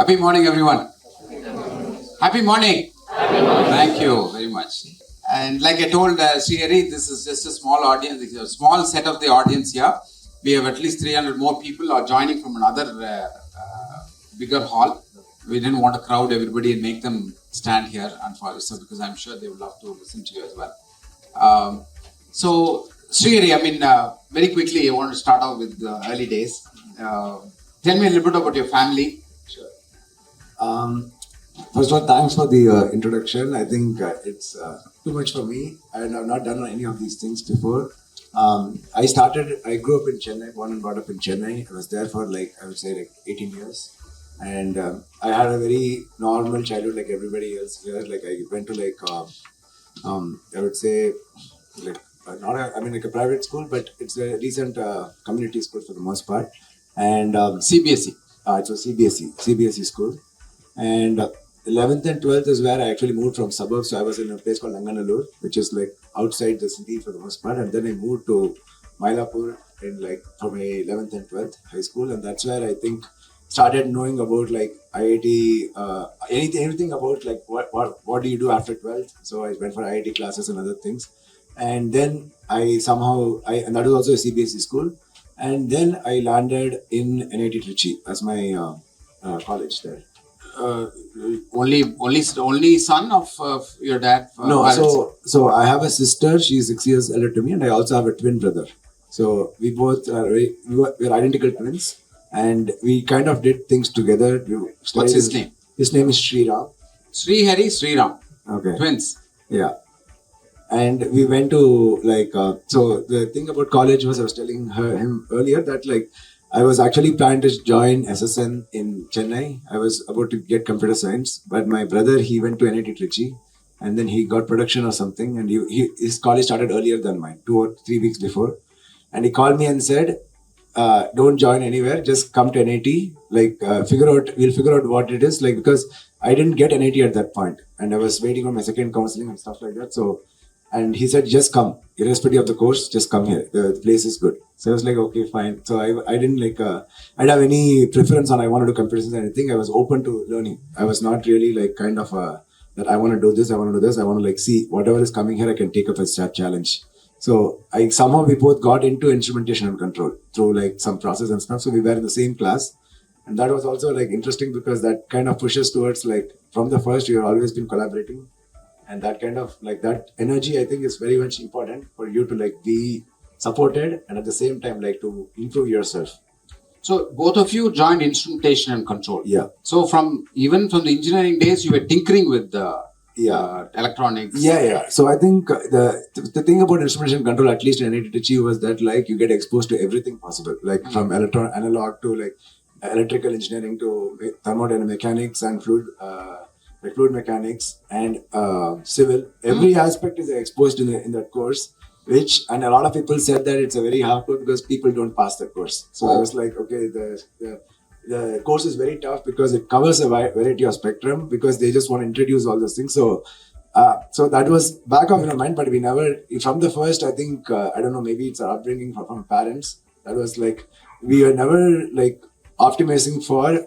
Happy morning, everyone. Happy morning. Thank you very much. And like I told Srihari, this is just a small audience, a small set of the audience here. We have at least 300 more people are joining from another bigger hall. We didn't want to crowd everybody and make them stand here, unfortunately, because I'm sure they would love to listen to you as well. So, Srihari, very quickly, I want to start off with the early days. Tell me a little bit about your family. Sure. First of all, thanks for the introduction. I think it's too much for me, and I've not done any of these things before. I grew up in Chennai, born and brought up in Chennai. I was there for 18 years. And I had a very normal childhood like everybody else here. Like I went to I would say like a private school, but it's a decent community school for the most part. And CBSE. It was CBSE school. And 11th and 12th is where I actually moved from suburbs. So I was in a place called Nanganallur, which is like outside the city for the most part. And then I moved to Mylapore for my 11th and 12th high school. And that's where I think started knowing about like IIT, anything about like what do you do after 12th. So I went for IIT classes and other things. And then and that was also a CBSE school. And then I landed in NIT Trichy as my college there. Only son of your dad? No, so I have a sister. She's 6 years older to me, and I also have a twin brother. So we both we're identical twins, and we kind of did things together. What's his name? His name is Sriram. Sriram. Okay. Twins. Yeah. And we went to so the thing about college was I was telling him earlier that I was actually planning to join SSN in Chennai. I was about to get computer science, but my brother, he went to NIT Trichy and then he got production or something, and his college started earlier than mine, 2 or 3 weeks before. And he called me and said, don't join anywhere, just come to NIT, we'll figure out what it is, because I didn't get NIT at that point and I was waiting on my second counseling and stuff like that. And he said, just come, irrespective of the course, just come here. The place is good. So I was like, okay, fine. So I didn't I didn't have any preference on I want to do computer science or anything. I was open to learning. I was not really that I want to do this, I want to do this. I want to see whatever is coming here, I can take up as a challenge. So somehow we both got into instrumentation and control through some process and stuff. So we were in the same class. And that was also interesting because that kind of pushes towards from the first, we have always been collaborating. And that kind of that energy, I think, is very much important for you to be supported and at the same time to improve yourself. So both of you joined instrumentation and control. Yeah. So even from the engineering days, you were tinkering with the electronics. Yeah. So I think the thing about instrumentation and control, at least in NIT Trichy, was that you get exposed to everything possible, from analog to electrical engineering to thermodynamic mechanics and fluid mechanics and civil. Every aspect is exposed in that course, and a lot of people said that it's a very hard course because people don't pass the course. So I was like, okay, the course is very tough because it covers a variety of spectrum because they just want to introduce all those things. So that was back of my mind, but we never, from the first, I think, I don't know, maybe it's our upbringing from parents. That was we were never optimizing for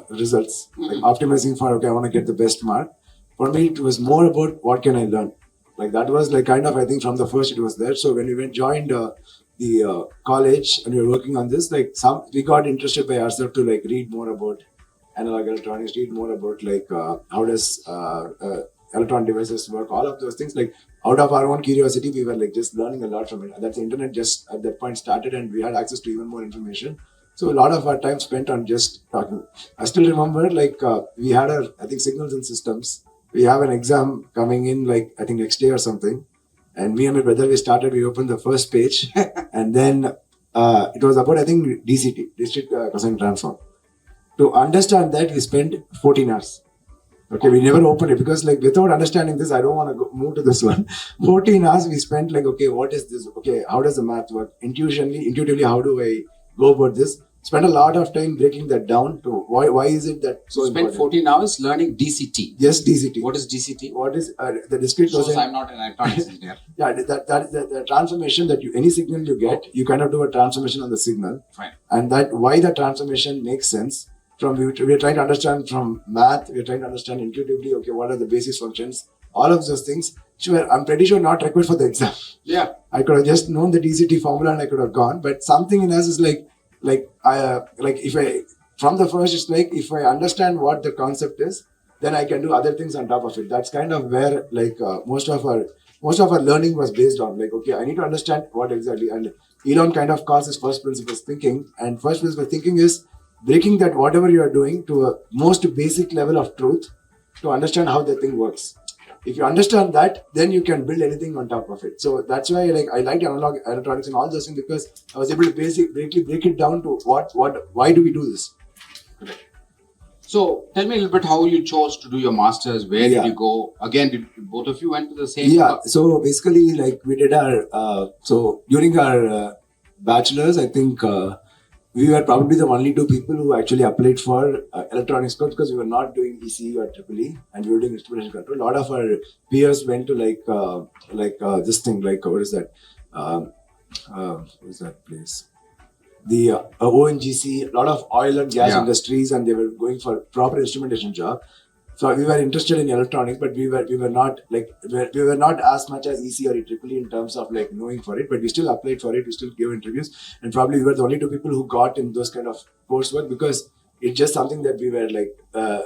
results, optimizing for, okay, I want to get the best mark. For me, it was more about what can I learn. That was kind of, I think from the first it was there. So when we joined the college and we were working on this, we got interested by ourselves to read more about analog electronics, read more about how does electron devices work, all of those things. Out of our own curiosity, we were just learning a lot from it. That's the internet just at that point started and we had access to even more information. So a lot of our time spent on just talking. I still remember we had I think signals and systems. We have an exam coming in I think next day or something. And me and my brother, we opened the first page and then it was about, I think, DCT, district cosine transform. To understand that, we spent 14 hours. Okay, we never opened it because without understanding this, I don't want to move to this one. 14 hours we spent okay, what is this? Okay, how does the math work? Intuitively, how do I go about this? Spent a lot of time breaking that down to why is it that so spent important? 14 hours learning DCT. Yes, DCT. What is DCT? What is the discrete cosine? I'm not an electronics engineer. Yeah, the transformation that any signal you get, you kind of do a transformation on the signal. Fine. And why the transformation makes sense we're trying to understand from math, we're trying to understand intuitively, okay, what are the basis functions, all of those things, which were, I'm pretty sure, not required for the exam. Yeah. I could have just known the DCT formula and I could have gone, but something in us is if I, from the first, it's like, if I understand what the concept is, then I can do other things on top of it. That's kind of where most of our learning was based on. Like, okay, I need to understand what exactly. And Elon kind of calls this first principles thinking. And first principles thinking is breaking that whatever you are doing to a most basic level of truth to understand how the thing works. If you understand that, then you can build anything on top of it. So that's why I like analog electronics and all those things, because I was able to break it down to why do we do this. So tell me a little bit how you chose to do your masters. Where did you go? Again, did both of you went to the same? Yeah. So basically, we did our during our bachelors, I think we were probably the only two people who actually applied for electronics course, because we were not doing ECE or EEE, and we were doing instrumentation control. A lot of our peers went to this thing, what is that? What is that place? The ONGC, a lot of oil and gas industries, and they were going for proper instrumentation job. So we were interested in electronics, but we were not as much as EC or EEE in terms of knowing for it. But we still applied for it. We still gave interviews, and probably we were the only two people who got in those kind of coursework, because it's just something that we were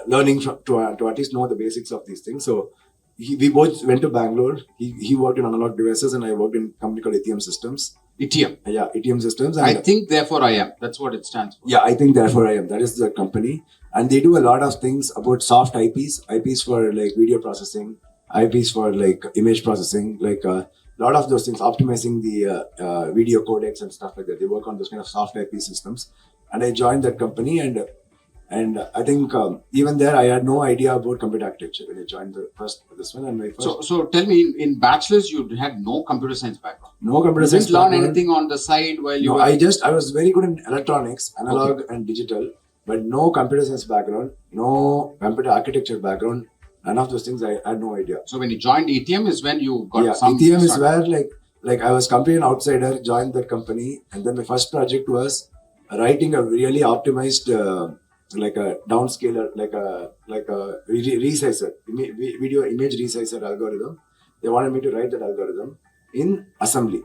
learning to at least know the basics of these things. So we both went to Bangalore. He worked in analog devices, and I worked in a company called ETM Systems. ETM. Yeah, ETM Systems. And I think therefore I am. That's what it stands for. Yeah, I think therefore I am. That is the company. And they do a lot of things about soft IPs for video processing, IPs for image processing, a lot of those things, optimizing the video codecs and stuff like that. They work on those kind of soft IP systems. And I joined that company, and I think even there I had no idea about computer architecture when I joined this one. And my first. So tell me, in bachelor's you had no computer science background. No computer science. You didn't learn anything on the side while you. No, I was very good in electronics, analog and digital, but no computer science background, no computer architecture background. None of those things. I had no idea. So when you joined ETM is when you got some. ETM is where I was completely an outsider, joined that company, and then my first project was writing a really optimized. A downscaler, like a resizer, video image resizer algorithm. They wanted me to write that algorithm in assembly,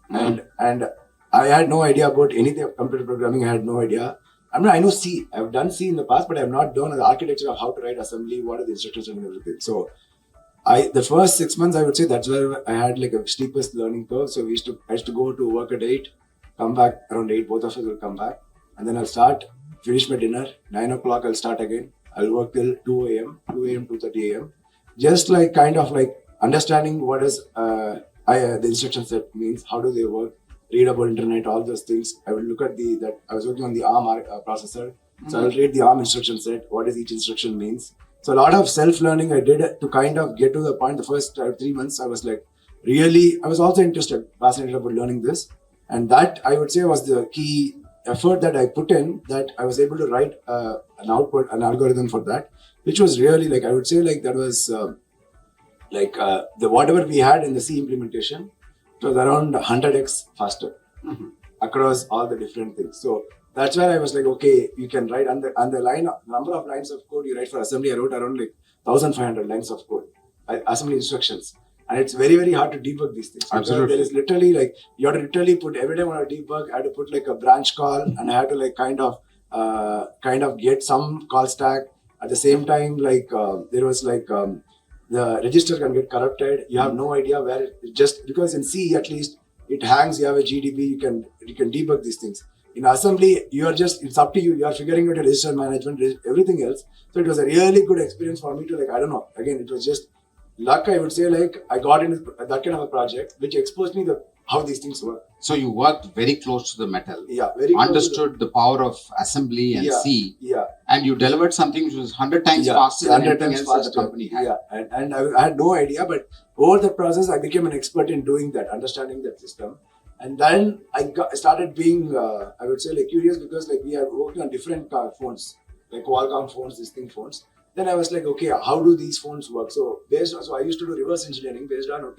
and I had no idea about anything of computer programming. I had no idea. I know C. I've done C in the past, but I have not done the architecture of how to write assembly, what are the instructions and everything. So the first 6 months, I would say that's where I had a steepest learning curve. So I used to go to work at 8, come back around 8. Both of us will come back, and then I'll finish my dinner, 9 o'clock, I'll start again. I'll work till 2 a.m., 2:30 a.m. Just understanding what is the instruction set means, how do they work, read about internet, all those things. I will look at I was working on the ARM processor. So I'll read the ARM instruction set, what does each instruction means. So a lot of self-learning I did to kind of get to the point. The first 3 months, I was I was also fascinated about learning this. And that, I would say, was the key effort that I put in, that I was able to write an algorithm for that, which was really I would say that was the whatever we had in the C implementation, it was around 100x faster across all the different things. So that's where I was okay, you can write on the number of lines of code you write for assembly. I wrote around 1,500 lines of code, assembly instructions. And it's very, very hard to debug these things. Absolutely. There is literally you have to literally put, every time I want to debug, I had to put a branch call, and I had to kind of get some call stack. At the same time, there was the register can get corrupted. You have no idea where it just, because in C at least it hangs, you have a GDB, you can debug these things. In assembly, it's up to you. You are figuring out your register management, everything else. So it was a really good experience for me to I don't know. Again, it was just luck, I would say. I got into that kind of a project which exposed me how these things work. So you worked very close to the metal. Yeah, very close. Understood the power of assembly and C. Yeah. And you delivered something which was 100 times faster than anything else that the company had. Yeah. And I had no idea, but over the process, I became an expert in doing that, understanding that system. And then I started being, I would say, curious, because we are working on different phones, Qualcomm phones, phones. Then I was okay, how do these phones work? So I used to do reverse engineering based on,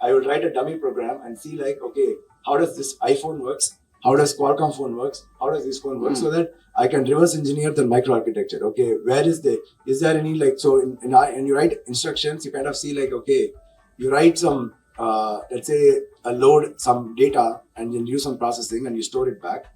I would write a dummy program and see okay, how does this iPhone works? how does Qualcomm phone works, how does this phone work, so that I can reverse engineer the microarchitecture. Okay, where is there any like, so in you write instructions, you kind of see like, okay, you write some, let's say a load some data and then do some processing and you store it back.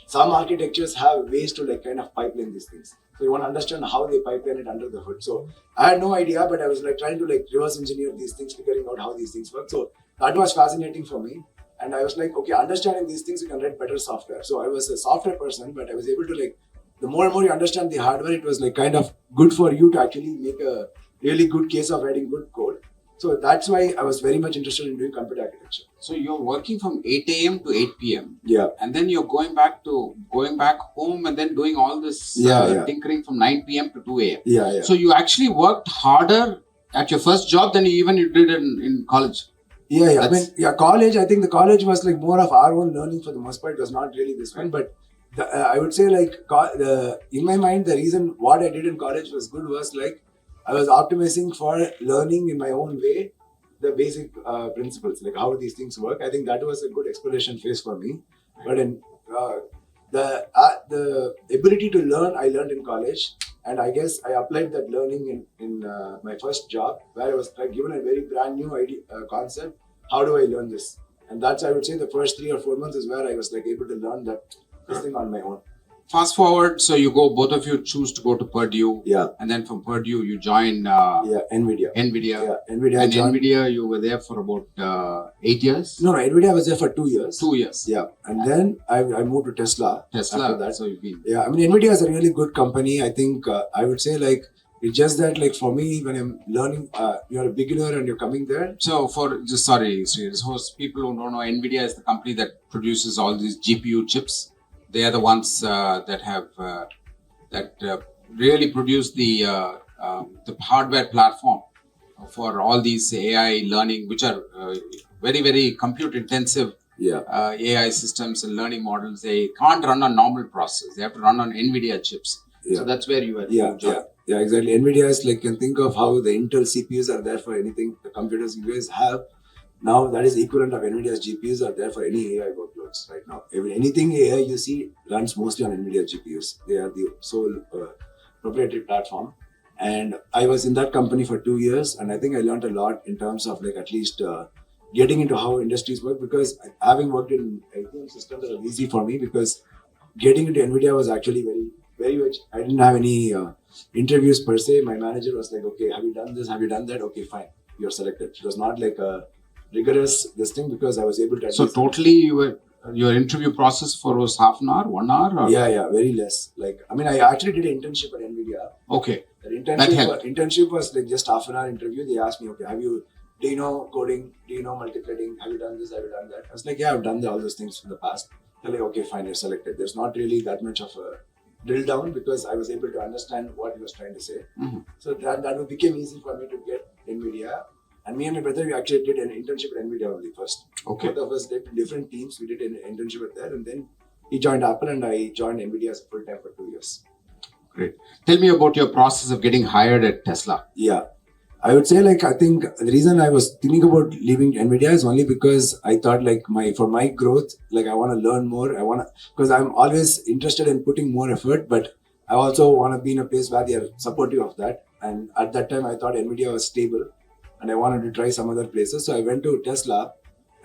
Some architectures have ways to like kind of pipeline these things. So you want to understand how they pipeline it under the hood. So I had no idea, but I was like trying to like reverse engineer these things, figuring out how these things work. So that was fascinating for me. And I was like, okay, understanding these things, you can write better software. So I was a software person, but I was able to like, the more and more you understand the hardware, it was like kind of good for you to actually make a really good case of writing good code. So that's why I was very much interested in doing computer architecture. So you're working from 8 a.m. to 8 p.m. Yeah. And then you're going back home and then doing all this tinkering from 9 p.m. to 2 a.m. Yeah. So you actually worked harder at your first job than you did in college. Yeah. College, I think the college was like more of our own learning for the most part. It was not really this one, but I would say like in my mind, the reason what I did in college was good was like I was optimizing for learning in my own way the basic principles, like how these things work. I think that was a good exploration phase for me. But in the ability to learn, I learned in college, and I guess I applied that learning in my first job, where I was like given a very brand new idea, concept. How do I learn this? And that's, I would say, the first 3 or 4 months is where I was like able to learn this thing on my own. Fast forward, so both of you choose to go to Purdue. Yeah. And then from Purdue, you join Nvidia. Yeah, Nvidia. And Nvidia, you were there for about 8 years? No, Nvidia was there for 2 years. 2 years. Yeah. And then I moved to Tesla. After that. So you've been. Yeah, I mean, Nvidia is a really good company. I think I would say like, it's just that like for me, when I'm learning, you're a beginner and you're coming there. So for people who don't know, Nvidia is the company that produces all these GPU chips. They are the ones that have really produce the hardware platform for all these AI learning, which are very, very compute intensive AI systems and learning models. They can't run on normal processors. They have to run on Nvidia chips. Yeah. So that's where you are. Yeah, exactly. Nvidia is like, can think of how the Intel CPUs are there for anything the computers you guys have. Now that is equivalent of Nvidia's GPUs are there for any AI workloads right now. Anything AI you see runs mostly on Nvidia GPUs. They are the sole proprietary platform. And I was in that company for 2 years, and I think I learned a lot in terms of like at least getting into how industries work, because having worked in IBM systems that are easy for me, because getting into Nvidia was actually very, very much, I didn't have any interviews per se. My manager was like, okay, have you done this? Have you done that? Okay, fine. You're selected. It was not like a rigorous this thing, because I was able to. So totally your interview process was half an hour, 1 hour? Or? Yeah, very less. Like, I mean, I actually did an internship at Nvidia. Okay. That internship was like just half an hour interview. They asked me, okay, do you know coding? Do you know multi-threading? Have you done this? Have you done that? I was like, yeah, I've done all those things in the past. They're like, okay, fine, you're selected. There's not really that much of a drill down, because I was able to understand what he was trying to say. Mm-hmm. So that became easy for me to get Nvidia. And me and my brother, we actually did an internship at Nvidia only first. Okay. Both of us did different teams. We did an internship at there, and then he joined Apple, and I joined Nvidia as full time for 2 years. Great. Tell me about your process of getting hired at Tesla. Yeah. I would say like, I think the reason I was thinking about leaving Nvidia is only because I thought like for my growth, like I want to learn more. Because I'm always interested in putting more effort, but I also want to be in a place where they are supportive of that. And at that time, I thought Nvidia was stable, and I wanted to try some other places. So I went to Tesla,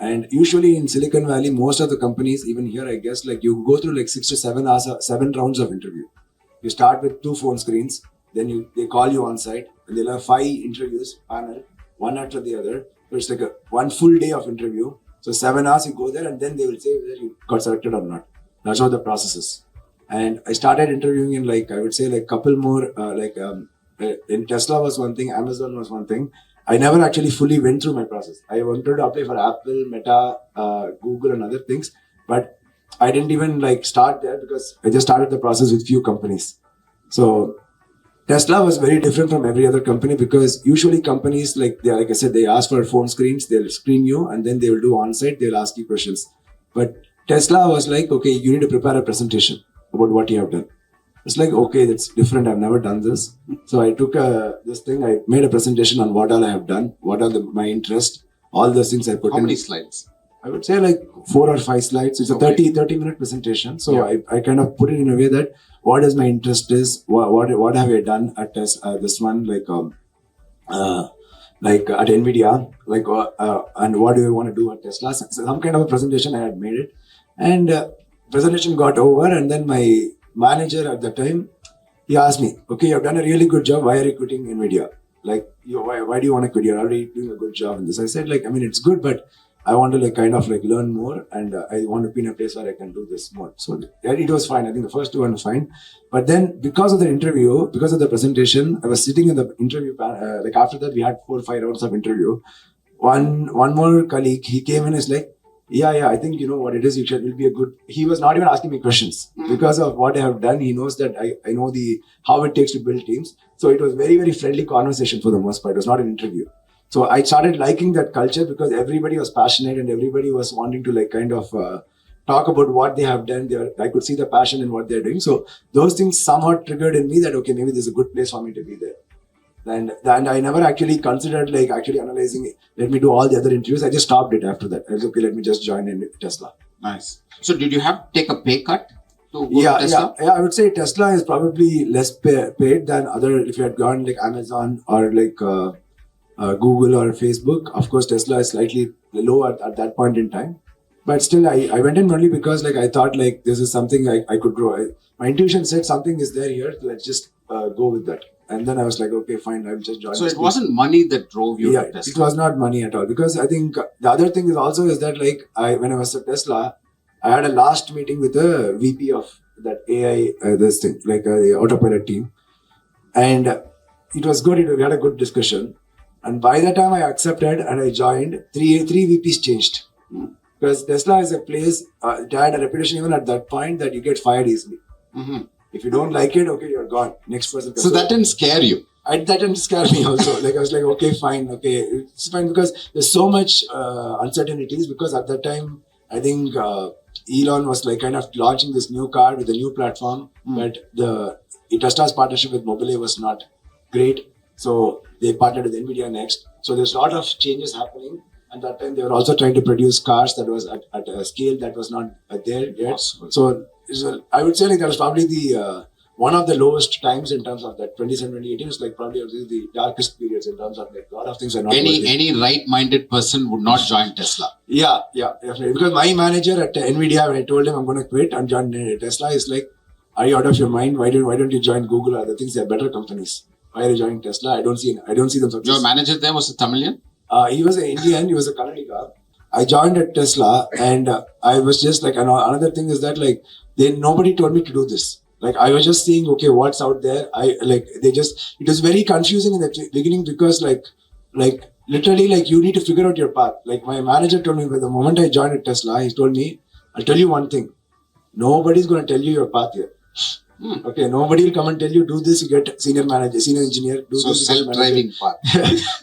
and usually in Silicon Valley, most of the companies, even here, I guess, like you go through like 6 to 7 hours, 7 rounds of interview. You start with 2 phone screens, then they call you on site, and they'll have 5 interviews, panel, one after the other. So it's like one full day of interview. So 7 hours you go there, and then they will say whether you got selected or not. That's how the process is. And I started interviewing in like, I would say like couple more, in Tesla was one thing, Amazon was one thing. I never actually fully went through my process. I wanted to apply for Apple, Meta, Google, and other things, but I didn't even like start there, because I just started the process with few companies. So Tesla was very different from every other company, because usually companies like I said, they ask for phone screens, they'll screen you, and then they will do on-site, they'll ask you questions. But Tesla was like, okay, you need to prepare a presentation about what you have done. It's like, okay, that's different. I've never done this. So I took this thing, I made a presentation on what all I have done, what are my interests, all those things I put in. How many slides? I would say like 4 or 5 slides. It's a 30-minute presentation. So I kind of put it in a way that what is my interest is, what have I done at this one, like at Nvidia, and what do I want to do at Tesla. So some kind of a presentation I had made it, and presentation got over, and then my manager at the time, he asked me, okay, you've done a really good job. Why are you quitting Nvidia? Like, why do you want to quit? You're already doing a good job in this. I said, like, I mean, it's good, but I want to learn more, and I want to be in a place where I can do this more. So it was fine. I think the first 2 were fine. But then because of the interview, because of the presentation, I was sitting in the interview, after that we had 4 or 5 rounds of interview. One more colleague, he came in and is like, yeah, I think you know what it is. Will be a good. He was not even asking me questions because of what I have done. He knows that I know how it takes to build teams. So it was very, very friendly conversation for the most part. It was not an interview. So I started liking that culture because everybody was passionate and everybody was wanting to talk about what they have done. I could see the passion in what they're doing. So those things somewhat triggered in me that, okay, maybe this is a good place for me to be there. And I never actually considered actually analyzing it. Let me do all the other interviews. I just stopped it after that. I was okay, let me just join in Tesla. Nice. So did you have to take a pay cut to go to Tesla? Yeah, I would say Tesla is probably less paid than if you had gone like Amazon or Google or Facebook. Of course, Tesla is slightly low at that point in time. But still, I went in only because I thought this is something I could grow. My intuition said something is there here. Let's just go with that. And then I was like, okay, fine, I'll just join. So it wasn't money that drove you to Tesla? It was not money at all. Because I think the other thing is also is that when I was at Tesla, I had a last meeting with a VP of that AI, the autopilot team. And it was good. We had a good discussion. And by the time I accepted and I joined, three VPs changed. Because Tesla is a place that had a reputation even at that point that you get fired easily. Mm-hmm. If you don't like it, okay, you're gone. Next person. So that didn't scare you? That didn't scare me also. I was like, okay, fine. Okay, it's fine because there's so much uncertainties because at that time, I think Elon was kind of launching this new car with a new platform, but Tesla's partnership with Mobile was not great. So they partnered with Nvidia next. So there's a lot of changes happening. And that time they were also trying to produce cars that was at a scale that was not there yet. Awesome. So I would say that was probably the one of the lowest times in terms of that 2017-2018 is probably the darkest periods in terms of a lot of things are not working. Any right-minded person would not join Tesla. Yeah, definitely. Because my manager at Nvidia, when I told him I'm going to quit and join Tesla, is like, are you out of your mind? Why don't you join Google or other things? They're better companies. Why are you joining Tesla? I don't see them success. Your manager there was a Tamilian? He was an Indian. He was a Kannadiga. I joined at Tesla, and I was just another thing is that nobody told me to do this. I was just seeing, okay, what's out there. It was very confusing in the beginning because literally you need to figure out your path. My manager told me the moment I joined at Tesla, he told me, I'll tell you one thing. Nobody's going to tell you your path here. Okay, nobody will come and tell you, do this, you get senior manager, senior engineer, do so this. Self-driving path.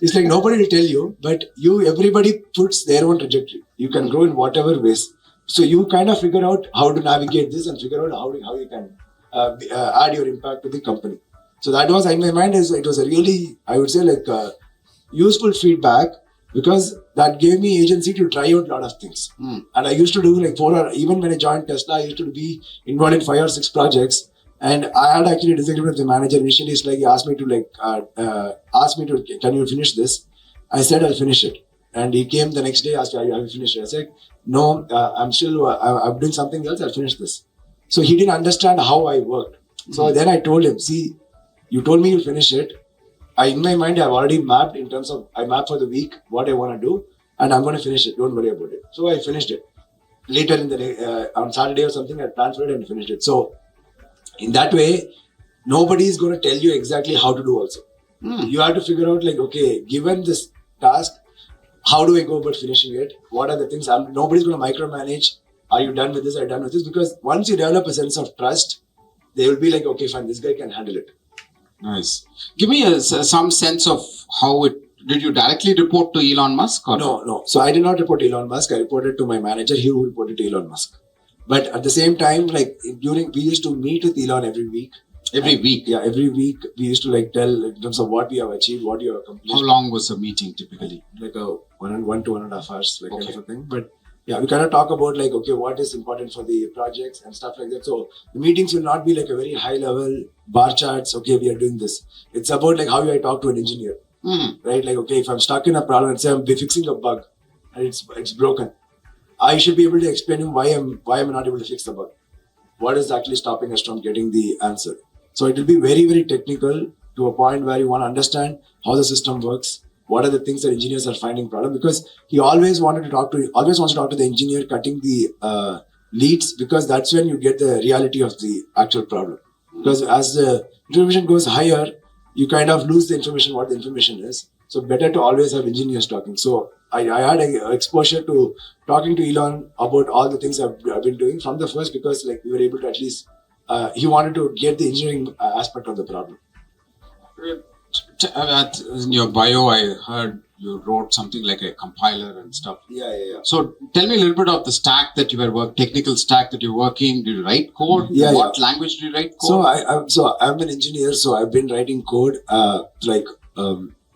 It's nobody will tell you, but everybody puts their own trajectory. You can grow in whatever ways. So you kind of figure out how to navigate this and figure out how you can add your impact to the company. So that was in my mind it was a really, I would say useful feedback because that gave me agency to try out a lot of things. And I used to do even when I joined Tesla, I used to be involved in 5 or 6 projects. And I had actually disagreed with the manager. Initially, he asked me to, can you finish this? I said, I'll finish it. And he came the next day, asked me, have you finished it? I said, no, I'm still, I'm doing something else. I'll finish this. So he didn't understand how I worked. So then I told him, see, you told me you'll finish it. In my mind, I've already mapped I mapped for the week what I want to do. And I'm going to finish it. Don't worry about it. So I finished it. Later in the day, on Saturday or something, I transferred it and finished it. So in that way, nobody is going to tell you exactly how to do also. You have to figure out okay, given this task, how do I go about finishing it? What are the things? Nobody's going to micromanage. Are you done with this? Are you done with this? Because once you develop a sense of trust, they will be okay, fine, this guy can handle it. Nice. Give me some sense of how it. Did you directly report to Elon Musk? Or No. So I did not report to Elon Musk. I reported to my manager. He reported to Elon Musk. But at the same time, we used to meet with Elon every week. Every week? Yeah, every week we used to tell in terms of what we have achieved, what we have accomplished. How long was a meeting typically? 1 to 1.5 hours, kind of a thing. But Yeah, we cannot talk about like, okay, what is important for the projects and stuff like that. So the meetings will not be like a very high level bar charts. Okay, we are doing this. It's about like how I talk to an engineer, right? Like, okay, if I'm stuck in a problem, let's say I'm fixing a bug and it's broken, I should be able to explain him why I'm not able to fix the bug. What is actually stopping us from getting the answer? So it will be very, very technical to a point where you want to understand how the system works. What are the things that engineers are finding problem? Because he always wants to talk to the engineer cutting the leads, because that's when you get the reality of the actual problem. Because as the information goes higher, you kind of lose the information, what the information is. So better to always have engineers talking. So I had a exposure to talking to Elon about all the things I've been doing from the first, because like we were able to at least, he wanted to get the engineering aspect of the problem. In your bio, I heard you wrote something like a compiler and stuff. Yeah. So tell me a little bit of the stack that you were technical stack that you're working. Do you write code? Yeah. What language do you write code? So I'm an engineer, so I've been writing code.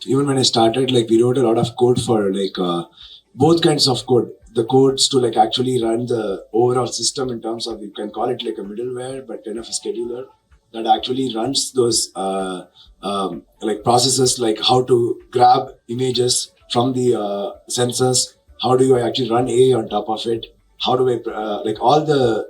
Even when I started, like we wrote a lot of code for like both kinds of code. The codes to like actually run the overall system in terms of, you can call it like a middleware, but kind of a scheduler that actually runs those like processes, like how to grab images from the sensors, how do I actually run AI on top of it, how do I like all the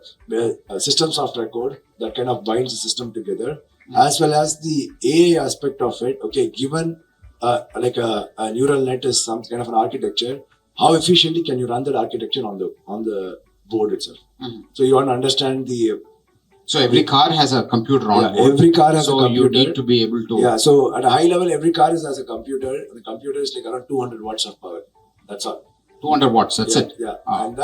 system software code that kind of binds the system together, as well as the AI aspect of it. Okay, given like a neural net is some kind of an architecture, how efficiently can you run that architecture on the board itself? So you want to understand the. So every car has a computer on board. Every car has a computer. So you need to be able to. Yeah. So at a high level, every car has a computer. The computer is like around 200 watts of power. That's all. 200 watts. That's it. Yeah. And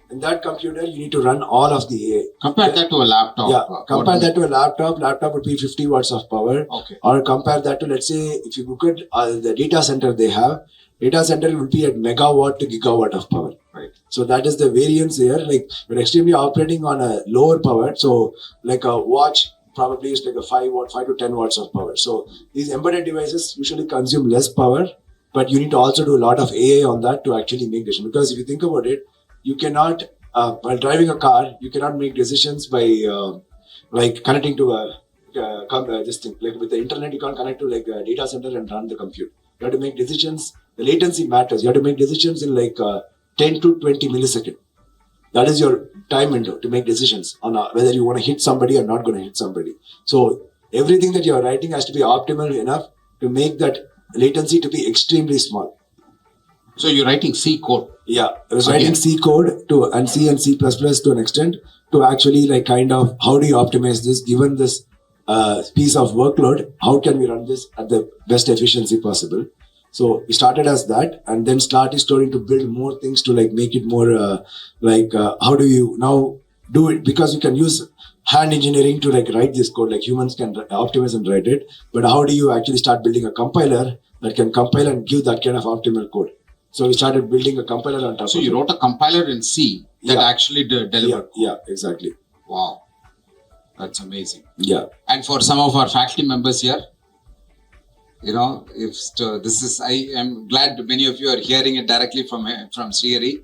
in that computer, you need to run all of the AI. Compare that to a laptop. Yeah. Compare that to a laptop. Laptop would be 50 watts of power. Okay. Or compare that to, let's say, if you look at the data center they have, data center will be at megawatt to gigawatt of power. Right. So that is the variance here. Like we're extremely operating on a lower power. So like a watch probably is like a 5 to 10 watts of power. So these embedded devices usually consume less power, but you need to also do a lot of AI on that to actually make decisions. Because if you think about it, you cannot, while driving a car, you cannot make decisions by like connecting to this thing. Like with the internet, you can't connect to like a data center and run the compute. You have to make decisions. The latency matters. You have to make decisions in like 10 to 20 milliseconds. That is your time window to make decisions on whether you want to hit somebody or not going to hit somebody. So everything that you are writing has to be optimal enough to make that latency to be extremely small. So you're writing C code. Yeah, I was writing C code and C to an extent to actually like kind of how do you optimize this given this piece of workload? How can we run this at the best efficiency possible? So we started as that, and then starting to build more things to like make it more how do you now do it? Because you can use hand engineering to like write this code, like humans can optimize and write it. But how do you actually start building a compiler that can compile and give that kind of optimal code? So we started building a compiler on top of it. So you wrote a compiler in C that actually delivered. Yeah, exactly. Wow. That's amazing. Yeah. And for some of our faculty members here, you know, this is, I am glad many of you are hearing it directly from Srihari.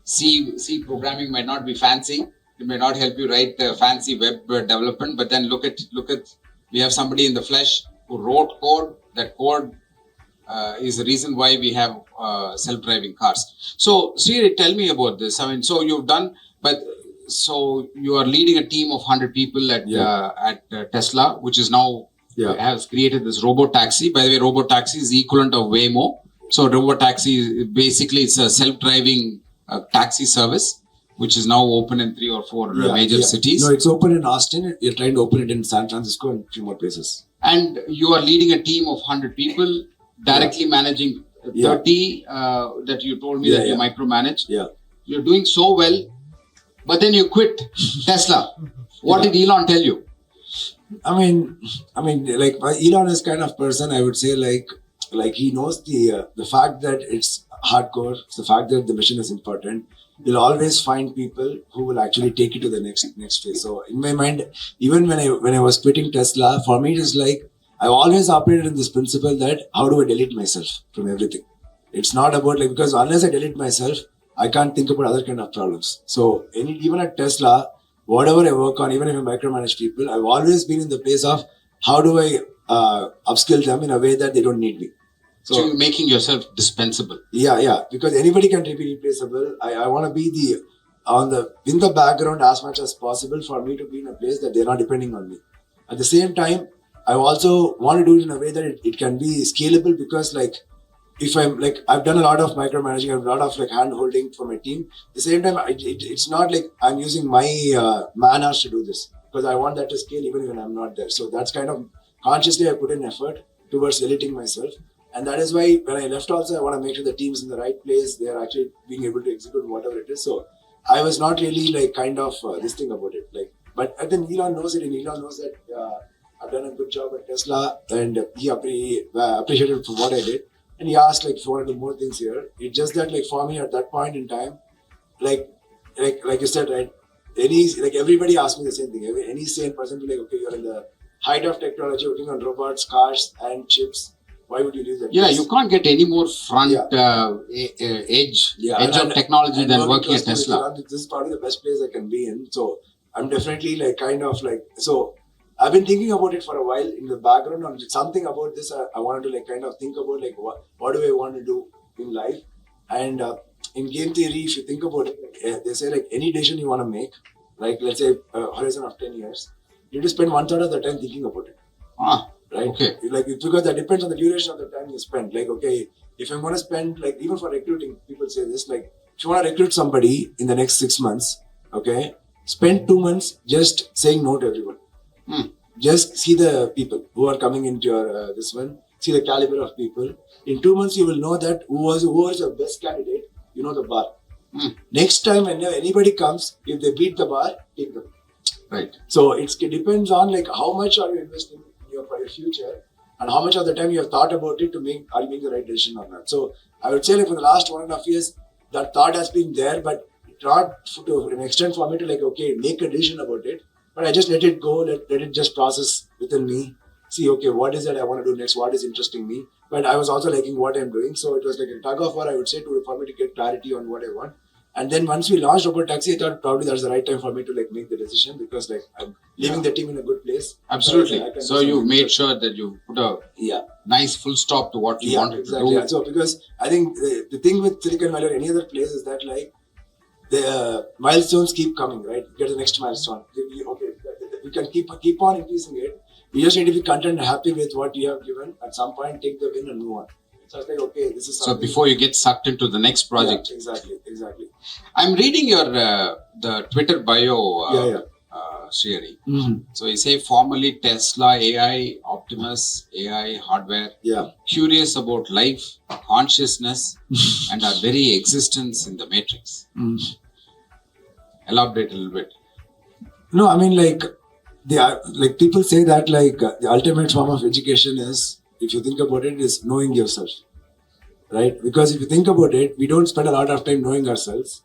C programming might not be fancy. It may not help you write fancy web development, but then look at, we have somebody in the flesh who wrote code. That code is the reason why we have self-driving cars. So Srihari, tell me about this. I mean, so you've done, so you are leading a team of 100 people at Tesla, which is now has created this robo-taxi. By the way, robo-taxi is the equivalent of Waymo. So robo-taxi, basically it's a self-driving taxi service, which is now open in 3 or 4 major cities. No, it's open in Austin. You're trying to open it in San Francisco and 3 more places. And you are leading a team of 100 people, directly managing 30 that you told me that you micromanage. Yeah. You're doing so well, but then you quit Tesla. What did Elon tell you? I mean, like Elon is kind of person, I would say, like he knows the fact that it's hardcore, the fact that the mission is important. You'll always find people who will actually take it to the next phase. So in my mind, even when I was quitting Tesla, for me it is like I've always operated in this principle that how do I delete myself from everything? It's not about like, because unless I delete myself, I can't think about other kind of problems. So even at Tesla, whatever I work on, even if I micromanage people, I've always been in the place of how do I upskill them in a way that they don't need me. So you're making yourself dispensable. Yeah, because anybody can be replaceable. I want to be in the background as much as possible for me to be in a place that they're not depending on me. At the same time, I also want to do it in a way that it can be scalable, because like if I'm like, I've done a lot of micromanaging, I've done a lot of like hand holding for my team. At the same time, it's not like I'm using my man hours to do this, because I want that to scale even when I'm not there. So that's kind of consciously I put in effort towards deleting myself. And that is why when I left also, I want to make sure the team's in the right place. They are actually being able to execute whatever it is. So I was not really like kind of this thing about it. Like, but then Elon knows it, and Elon knows that I've done a good job at Tesla, and he appreciated for what I did. And he asked like if you want to do more things here. It's just that like for me at that point in time, like you said, right? Everybody asked me the same thing. Any sane person will be like, okay, you're in the height of technology, working on robots, cars, and chips. Why would you do that? Yeah, you can't get any more front edge of technology than working at Tesla. This is probably the best place I can be in. So I'm definitely like kind of like, so I've been thinking about it for a while in the background, on something about this. I wanted to like kind of think about like what do I want to do in life. And in game theory, if you think about it, they say like any decision you want to make, like let's say horizon of 10 years, you need to spend 1/3 of the time thinking about it. Right? Okay. Like, because that depends on the duration of the time you spend. Like, okay, if I'm going to spend, like, even for recruiting, people say this, like, if you want to recruit somebody in the next 6 months, okay, spend 2 months just saying no to everyone. Just see the people who are coming into your, see the caliber of people. In 2 months, you will know that who was your best candidate, you know the bar. Next time, when anybody comes, if they beat the bar, take them. Right. So it depends on, like, how much are you investing for your future, and how much of the time you have thought about it to make, are you making the right decision or not. So I would say like for the last 1.5 years, that thought has been there, but not to an extent for me to like, okay, make a decision about it, but I just let it go, let it just process within me, see, okay, what is it I want to do next, what is interesting me, but I was also liking what I'm doing. So it was like a tug of war, I would say, for me to get clarity on what I want. And then once we launched Robot Taxi, I thought probably that's the right time for me to like make the decision, because like I'm leaving the team in a good place. Absolutely. So you made sure that you put a nice full stop to what you wanted to do. Yeah. So because I think the thing with Silicon Valley or any other place is that like the milestones keep coming, right? Get the next milestone. Okay, we can keep on increasing it. You just need to be content and happy with what you have given. At some point, take the win and move on. So I was like, okay, this is something. So before you get sucked into the next project. Yeah, exactly. I'm reading your the Twitter bio, Srihari. So you say formerly Tesla, AI, Optimus, AI, hardware. Yeah. Curious about life, consciousness, and our very existence in the matrix. Elaborate a little bit. No, I mean like people say that like the ultimate form of education is, if you think about it, is knowing yourself, right? Because if you think about it, we don't spend a lot of time knowing ourselves.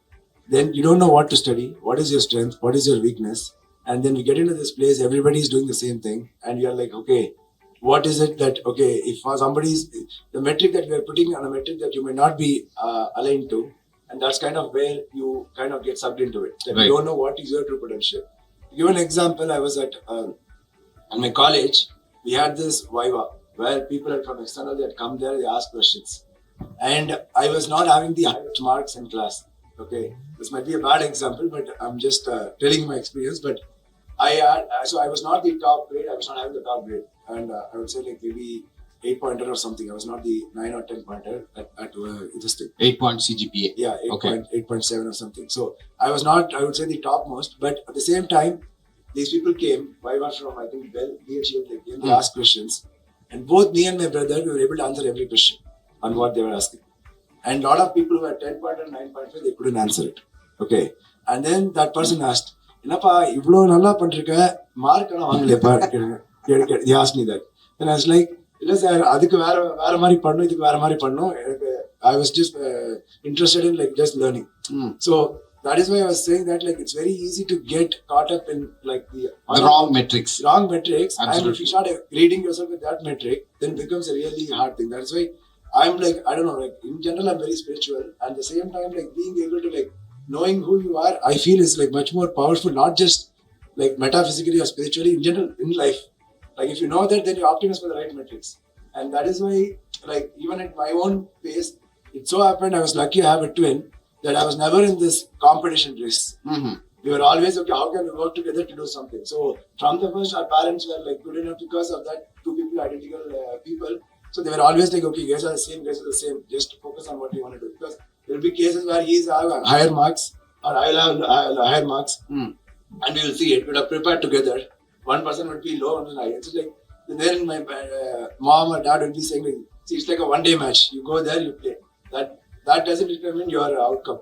Then you don't know what to study, what is your strength, what is your weakness. And then we get into this place, everybody is doing the same thing. And you're like, okay, what is it that, okay, if somebody's, the metric that we are putting on a metric that you may not be aligned to, and that's kind of where you kind of get sucked into it. That you don't know what is your true potential. To give an example, I was at my college, we had this Viva, where people had from external, they had come there, they asked questions. And I was not having the highest marks in class. Okay, this might be a bad example, but I'm just telling my experience. But so I was not the top grade, I was not having the top grade. And I would say like maybe 8-pointer or something. I was not the 9 or 10-pointer at this thing. 8-point CGPA. Yeah, 8.7 or something. So I was not, I would say, the topmost. But at the same time, these people came, Viva from, I think, Bell, BHL, they came, they asked questions. And both me and my brother, we were able to answer every question on what they were asking. And a lot of people who had 10-pointer, 9.5, they couldn't answer it. Okay. And then that person asked, Enappa, ivlo nalla pandrika, mark ana vaangalepa. He asked me that. And I was like, I was just interested in like just learning. So that is why I was saying that like it's very easy to get caught up in like the wrong metrics. Wrong metrics. Absolutely. And if you start grading yourself with that metric, then it becomes a really hard thing. That's why I'm like, I don't know, like in general, I'm very spiritual. And at the same time, like being able to like knowing who you are, I feel is like much more powerful, not just like metaphysically or spiritually, in general, in life. Like if you know that, then you're optimist for the right metrics. And that is why, like even at my own pace, it so happened I was lucky I have a twin that I was never in this competition race. Mm-hmm. We were always, okay, how can we work together to do something? So from the first, our parents were like good enough because of that, two people, identical people. So they were always like, okay, guys are the same, just focus on what you want to do. Because there will be cases where he's have higher marks or I'll have higher marks and we will see it. We would have prepared together. One person would be low, one was high. It's like, then my mom or dad would be saying, like, see, it's like a one-day match. You go there, you play. That doesn't determine your outcome.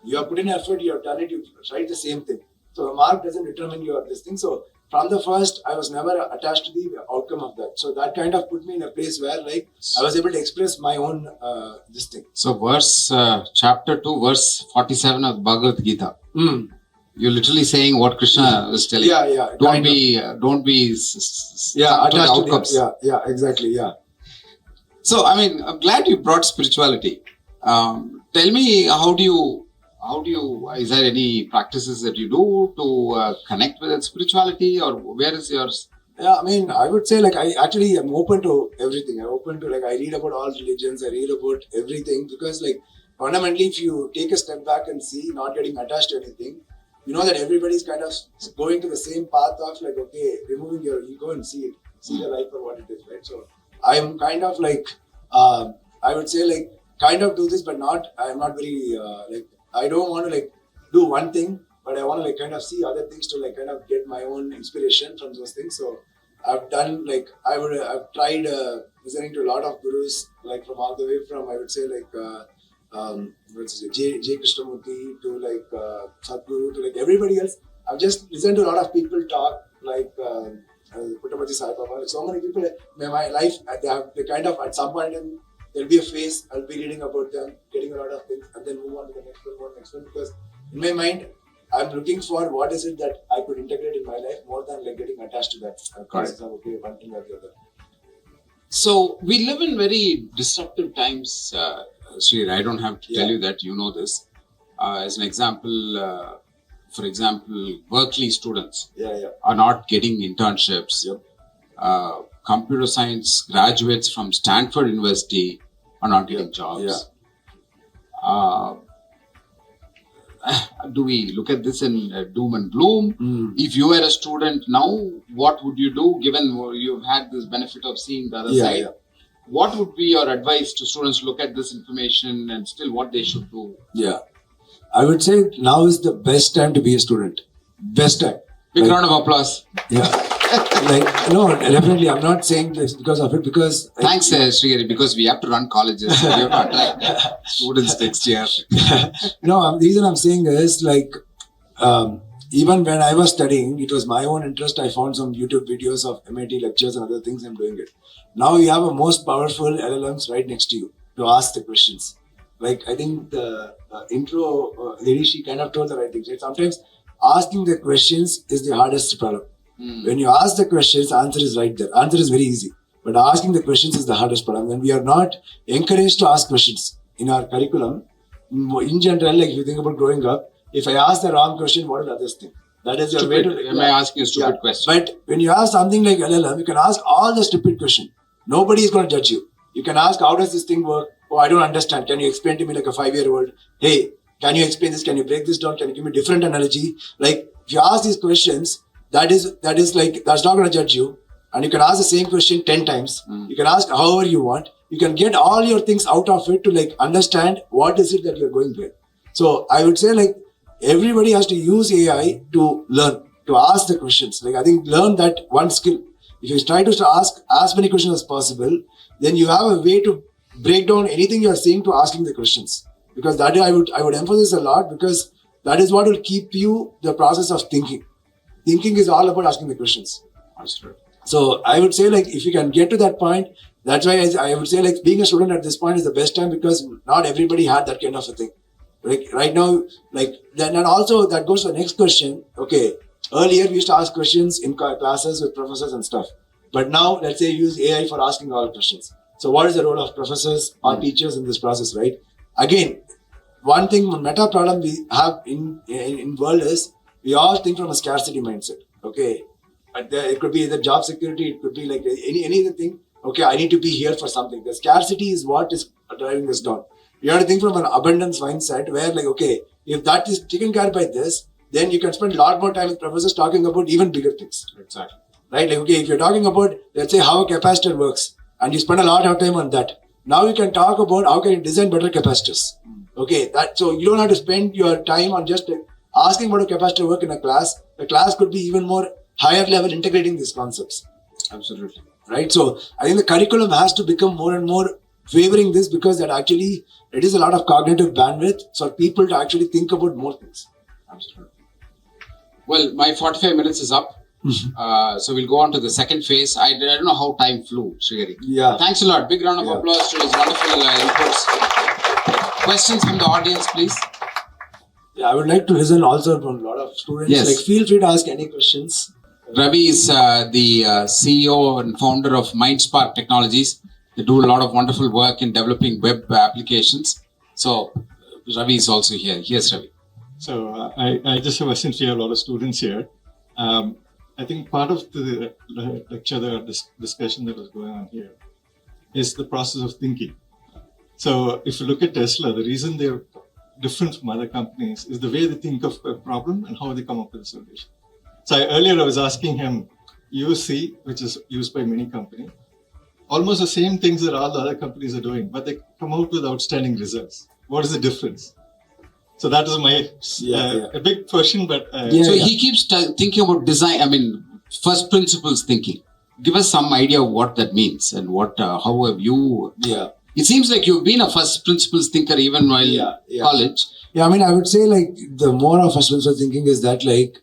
You have put in effort, you have done it, you tried the same thing. So the mark doesn't determine your this thing. So from the first, I was never attached to the outcome of that. So that kind of put me in a place where like I was able to express my own this thing. So chapter 2, verse 47 of Bhagavad Gita. You're literally saying what Krishna was telling. Yeah. Don't be attached to the outcomes. Yeah, exactly. Yeah. So I mean, I'm glad you brought spirituality. Tell me, how do you? Is there any practices that you do to connect with that spirituality, or where is yours? Yeah, I mean, I would say like I actually am open to everything. I'm open to like I read about all religions. I read about everything because like fundamentally, if you take a step back and see, not getting attached to anything, you know that everybody's kind of going to the same path of like, okay, removing your ego and see the life for what it is, right? So I'm kind of like, I would say like kind of do this, but I'm not very like, I don't want to like do one thing, but I want to like kind of see other things to like kind of get my own inspiration from those things. So I've done like, I've tried listening to a lot of gurus, like from all the way from, I would say like, J. Krishnamurti to like Sadhguru to like everybody else. I've just listened to a lot of people talk like Puttaparthi Sai Baba. Like so many people in my life, they kind of at some point in there'll be a phase I'll be reading about them, getting a lot of things, and then move on to the next one. Because in my mind, I'm looking for what is it that I could integrate in my life more than like getting attached to that. Okay, one thing or the other. So we live in very disruptive times. Sri, I don't have to tell you that, you know this. As an example, for example, Berkeley students are not getting internships. Computer science graduates from Stanford University are not getting jobs. Do we look at this in doom and gloom? If you were a student now, what would you do given you've had this benefit of seeing the other side? What would be your advice to students to look at this information and still what they should do? Yeah, I would say now is the best time to be a student. Best time. Big round of applause. Yeah. Like, no, definitely. I'm not saying this because of it, because... Thanks, Srihari, because we have to run colleges. So we have to attract students next year. No, the reason I'm saying is like, even when I was studying, it was my own interest. I found some YouTube videos of MIT lectures and other things. I'm doing it. Now you have a most powerful LLMs right next to you to ask the questions. Like, I think the intro lady, she kind of told the right things. Right? Sometimes asking the questions is the hardest problem. When you ask the questions, the answer is right there. Answer is very easy. But asking the questions is the hardest problem. When we are not encouraged to ask questions in our curriculum, in general, like if you think about growing up, if I ask the wrong question, what will others think? That is your way to... Am I asking a stupid question? But when you ask something like LLM, you can ask all the stupid questions. Nobody is going to judge you. You can ask, how does this thing work? Oh, I don't understand. Can you explain to me like a 5-year-old? Hey, can you explain this? Can you break this down? Can you give me a different analogy? Like, if you ask these questions, that is like, that's not going to judge you. And you can ask the same question 10 times. You can ask however you want. You can get all your things out of it to like understand what is it that you're going with. So I would say like everybody has to use AI to learn, to ask the questions. Like I think learn that one skill. If you try to ask as many questions as possible, then you have a way to break down anything you're saying to asking the questions. Because that I would emphasize a lot, because that is what will keep you the process of thinking. Thinking is all about asking the questions. So I would say like if you can get to that point, that's why I would say like being a student at this point is the best time, because not everybody had that kind of a thing. Like right now, like then, and also that goes to the next question. Okay, earlier we used to ask questions in classes with professors and stuff. But now let's say use AI for asking all questions. So what is the role of professors or teachers in this process, right? Again, one thing, meta problem we have in world is we all think from a scarcity mindset. Okay, it could be either job security, it could be like any other thing. Okay, I need to be here for something. The scarcity is what is driving us down. You have to think from an abundance mindset where like, okay, if that is taken care by this, then you can spend a lot more time with professors talking about even bigger things. Exactly. Right? Like, okay, if you're talking about, let's say, how a capacitor works, and you spend a lot of time on that, now you can talk about how can you design better capacitors. Okay, so you don't have to spend your time on just asking about a capacitor work in a class. The class could be even more higher level integrating these concepts. Absolutely. Right? So I think the curriculum has to become more and more favoring this, because that actually it is a lot of cognitive bandwidth for people to actually think about more things. Absolutely. Well, my 45 minutes is up. So we'll go on to the second phase. I don't know how time flew, Srihari. Yeah. Thanks a lot. Big round of applause to his wonderful inputs. Questions from the audience, please. Yeah, I would like to listen also from a lot of students. Yes. Like, feel free to ask any questions. Ravi is the CEO and founder of MindSpark Technologies. They do a lot of wonderful work in developing web applications. So Ravi is also here. Yes, Ravi. So I just have, since we have a lot of students here, I think part of the lecture, discussion that was going on here is the process of thinking. So if you look at Tesla, the reason they're different from other companies is the way they think of a problem and how they come up with a solution. So earlier I was asking him, UC, which is used by many companies, almost the same things that all the other companies are doing, but they come out with outstanding results. What is the difference? So that is my a big question, but he keeps thinking about design. I mean, first principles thinking. Give us some idea of what that means and what how have you? Yeah. It seems like you've been a first principles thinker even while college. Yeah, I mean, I would say like the more of first principles thinking is that like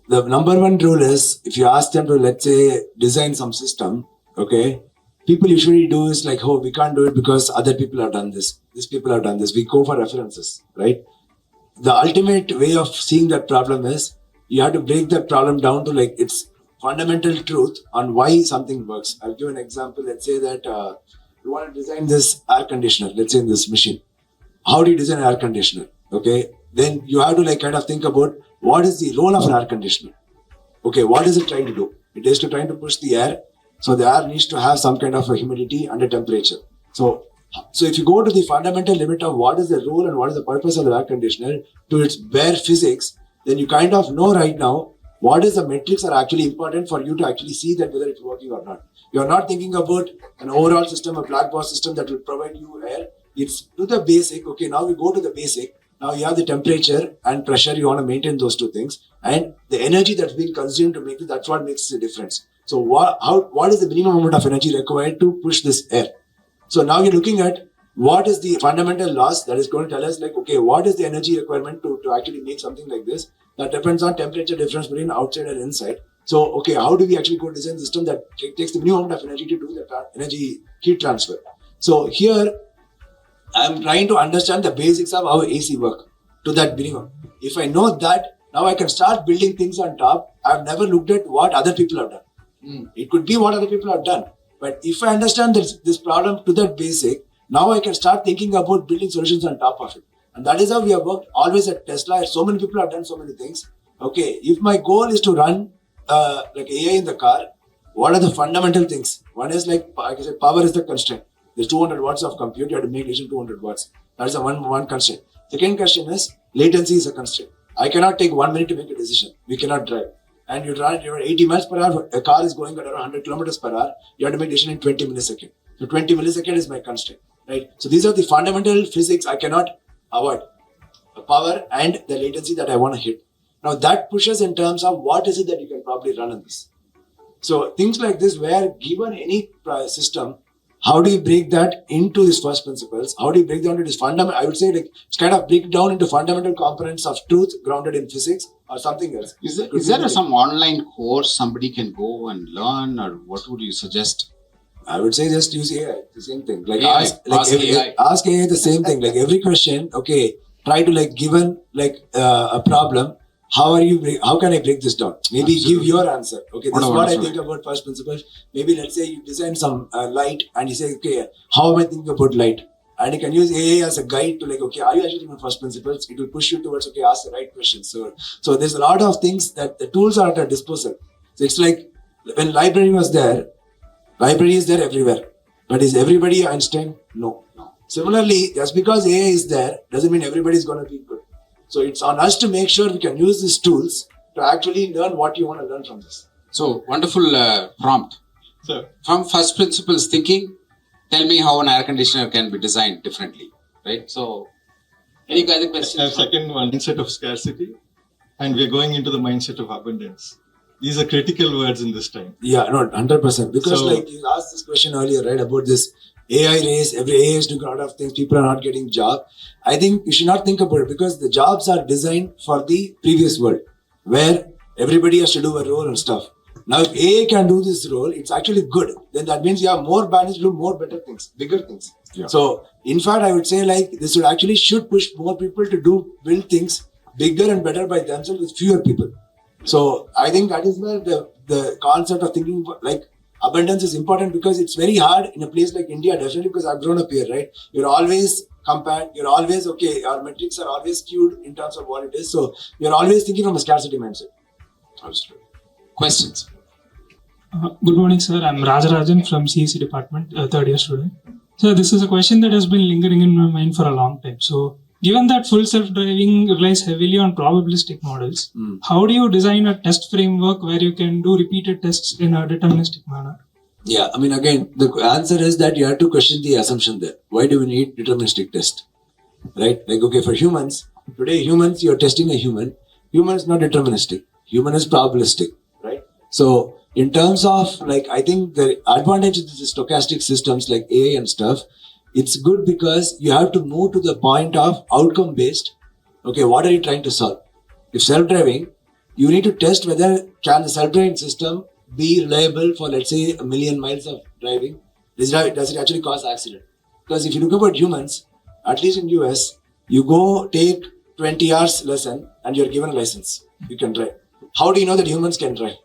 the number one rule is if you ask them to, let's say, design some system, okay, people usually do is like, oh, we can't do it because other people have done this. These people have done this. We go for references, right? The ultimate way of seeing that problem is you have to break that problem down to like its fundamental truth on why something works. I'll give an example. Let's say that you want to design this air conditioner, let's say in this machine. How do you design an air conditioner? Okay, then you have to like kind of think about what is the role of an air conditioner. Okay, what is it trying to do? It is trying to push the air. So the air needs to have some kind of a humidity and a temperature. So if you go to the fundamental limit of what is the role and what is the purpose of the air conditioner to its bare physics, then you kind of know right now what is the metrics are actually important for you to actually see that whether it's working or not. You're not thinking about an overall system, a black box system that will provide you air. It's to the basic. Okay, now we go to the basic. Now you have the temperature and pressure. You want to maintain those two things. And the energy that's being consumed to make it, that's what makes the difference. So what is the minimum amount of energy required to push this air? So now you're looking at what is the fundamental loss that is going to tell us like, okay, what is the energy requirement to actually make something like this? That depends on temperature difference between outside and inside. So, okay, how do we actually go design a system that takes the minimum amount of energy to do that energy heat transfer? So here, I'm trying to understand the basics of how AC work to that minimum. If I know that, now I can start building things on top. I've never looked at what other people have done. It could be what other people have done. But if I understand this problem to that basic, now I can start thinking about building solutions on top of it. And that is how we have worked always at Tesla. So many people have done so many things. Okay, if my goal is to run like AI in the car, what are the fundamental things? One is like I said, power is the constraint. There's 200 watts of compute. You have to make decision 200 watts. That is the one constraint. Second question is latency is a constraint. I cannot take 1 minute to make a decision. We cannot drive. And you're 80 miles per hour. A car is going at around 100 kilometers per hour. You have to make a decision in 20 milliseconds. So 20 milliseconds is my constraint, right? So these are the fundamental physics I cannot avoid. The power and the latency that I want to hit. Now that pushes in terms of what is it that you can probably run in this. So things like this, where given any system, how do you break that into these first principles? How do you break down to this fundamental? I would say like it's kind of break down into fundamental components of truth grounded in physics or something else. Is there some online course somebody can go and learn, or what would you suggest? I would say just use AI, the same thing. Like AI, ask AI the same thing. Like every question, okay, try to like given like a problem, how can I break this down? Maybe Absolutely. give your answer. Okay, this What a is what I wonderful think about first principles. Maybe let's say you design some light and you say, okay, how am I thinking about light? And you can use AI as a guide to like, okay, are you actually thinking first principles? It will push you towards, okay, ask the right questions. So there's a lot of things that the tools are at our disposal. So it's like when library was there, library is there everywhere. But is everybody Einstein? No. Similarly, just because AI is there doesn't mean everybody is going to be good. So it's on us to make sure we can use these tools to actually learn what you want to learn from this. So, wonderful prompt. So, From first principles thinking, tell me how an air conditioner can be designed differently, right? So, any other questions? second one, mindset of scarcity, and we're going into the mindset of abundance. These are critical words in this time. Yeah, no, 100%. Because So- like you asked this question earlier, right, about this AI race, every AI is doing a lot of things, people are not getting job. I think you should not think about it because the jobs are designed for the previous world where everybody has to do a role and stuff. Now, if AI can do this role, it's actually good. Then that means you have more bandits to do more better things, bigger things. Yeah. So, in fact, I would say like this should push more people to build things bigger and better by themselves with fewer people. So, I think that is where the concept of thinking like abundance is important because it's very hard in a place like India, definitely because I've grown up here, right? You're always compared, you're always, okay, our metrics are always skewed in terms of what it is. So, you're always thinking from a scarcity mindset. Absolutely. Questions? Good morning, sir. I'm Rajarajan from CEC department, third year student. So this is a question that has been lingering in my mind for a long time. So given that full self-driving relies heavily on probabilistic models, how do you design a test framework where you can do repeated tests in a deterministic manner? Yeah, I mean, again, the answer is that you have to question the assumption there. Why do we need deterministic test? Right? Like, okay, for humans, today humans, you're testing a human. Human is not deterministic. Human is probabilistic, right? So, in terms of, like, I think the advantage of the stochastic systems like AI and stuff, it's good because you have to move to the point of outcome based. Okay, what are you trying to solve? If self-driving, you need to test whether can the self-driving system be reliable for, let's say, 1 million miles of driving. Does it actually cause accident? Because if you look about humans, at least in US, you go take 20 hours lesson and you're given a license. You can drive. How do you know that humans can drive?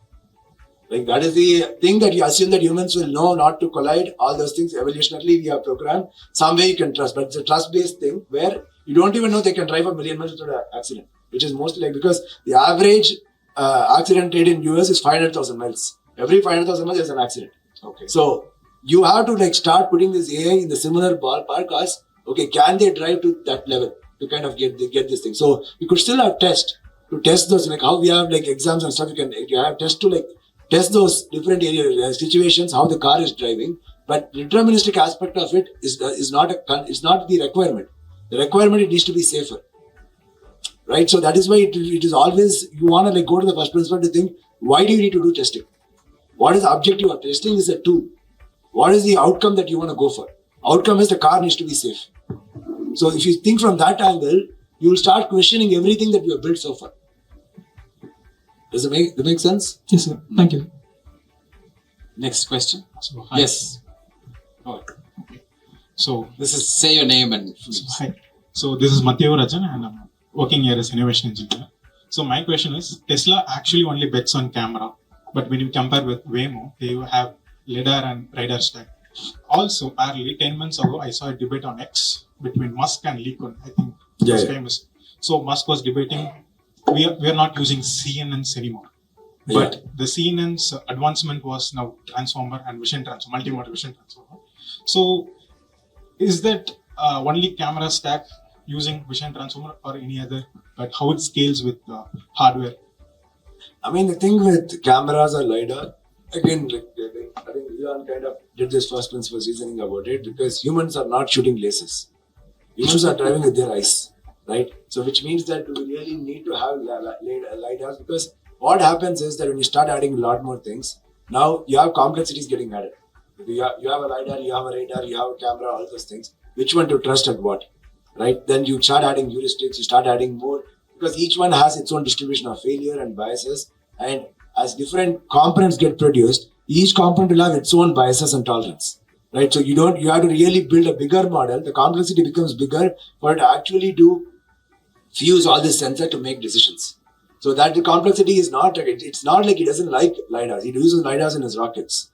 Like that is the thing that you assume that humans will know not to collide. All those things evolutionarily we have programmed. Some way you can trust, but it's a trust-based thing where you don't even know they can drive 1 million miles without an accident, which is mostly like because the average accident rate in US is 500,000 miles. Every 500,000 miles there's an accident. Okay. So you have to like start putting this AI in the similar ballpark as okay, can they drive to that level to kind of get this thing? So you could still have test to test those like how we have like exams and stuff. You have test to like test those different areas, situations, how the car is driving. But deterministic aspect of it is not the requirement. The requirement it needs to be safer, right? So that is why it is always you want to like go to the first principle to think why do you need to do testing? What is the objective of testing? Is a tool. What is the outcome that you want to go for? Outcome is the car needs to be safe. So if you think from that angle, you will start questioning everything that you have built so far. Does it make sense? Yes, sir. Thank you. Next question. So, hi. Yes. Go ahead. So, This is say your name and hi. So this is Matthew Rajan and I'm working here as innovation engineer. So my question is, Tesla actually only bets on camera, but when you compare with Waymo, they have LiDAR and radar stack. Also, apparently 10 months ago, I saw a debate on X between Musk and Lee Kun. I think it was famous. So Musk was debating, we are not using CNNs anymore. But the CNN's advancement was now transformer and vision transformer, multimodal vision transformer. So is that only camera stack using vision transformer or any other, but how it scales with hardware? I mean, the thing with cameras or LiDAR, again, I think Elon kind of did this first principles reasoning about it because humans are not shooting lasers. Humans are driving with their eyes, right? So, which means that we really need to have LiDARs because what happens is that when you start adding a lot more things, now you have complexities getting added. You have a LiDAR, you have a radar, you have a camera, all those things. Which one to trust at what, right? Then you start adding heuristics, you start adding more because each one has its own distribution of failure and biases. And as different components get produced, each component will have its own biases and tolerance, right? So you have to really build a bigger model. The complexity becomes bigger for it to actually fuse all this sensor to make decisions. So that the complexity is not, it's not like he doesn't like LiDARs. He uses LiDARs in his rockets.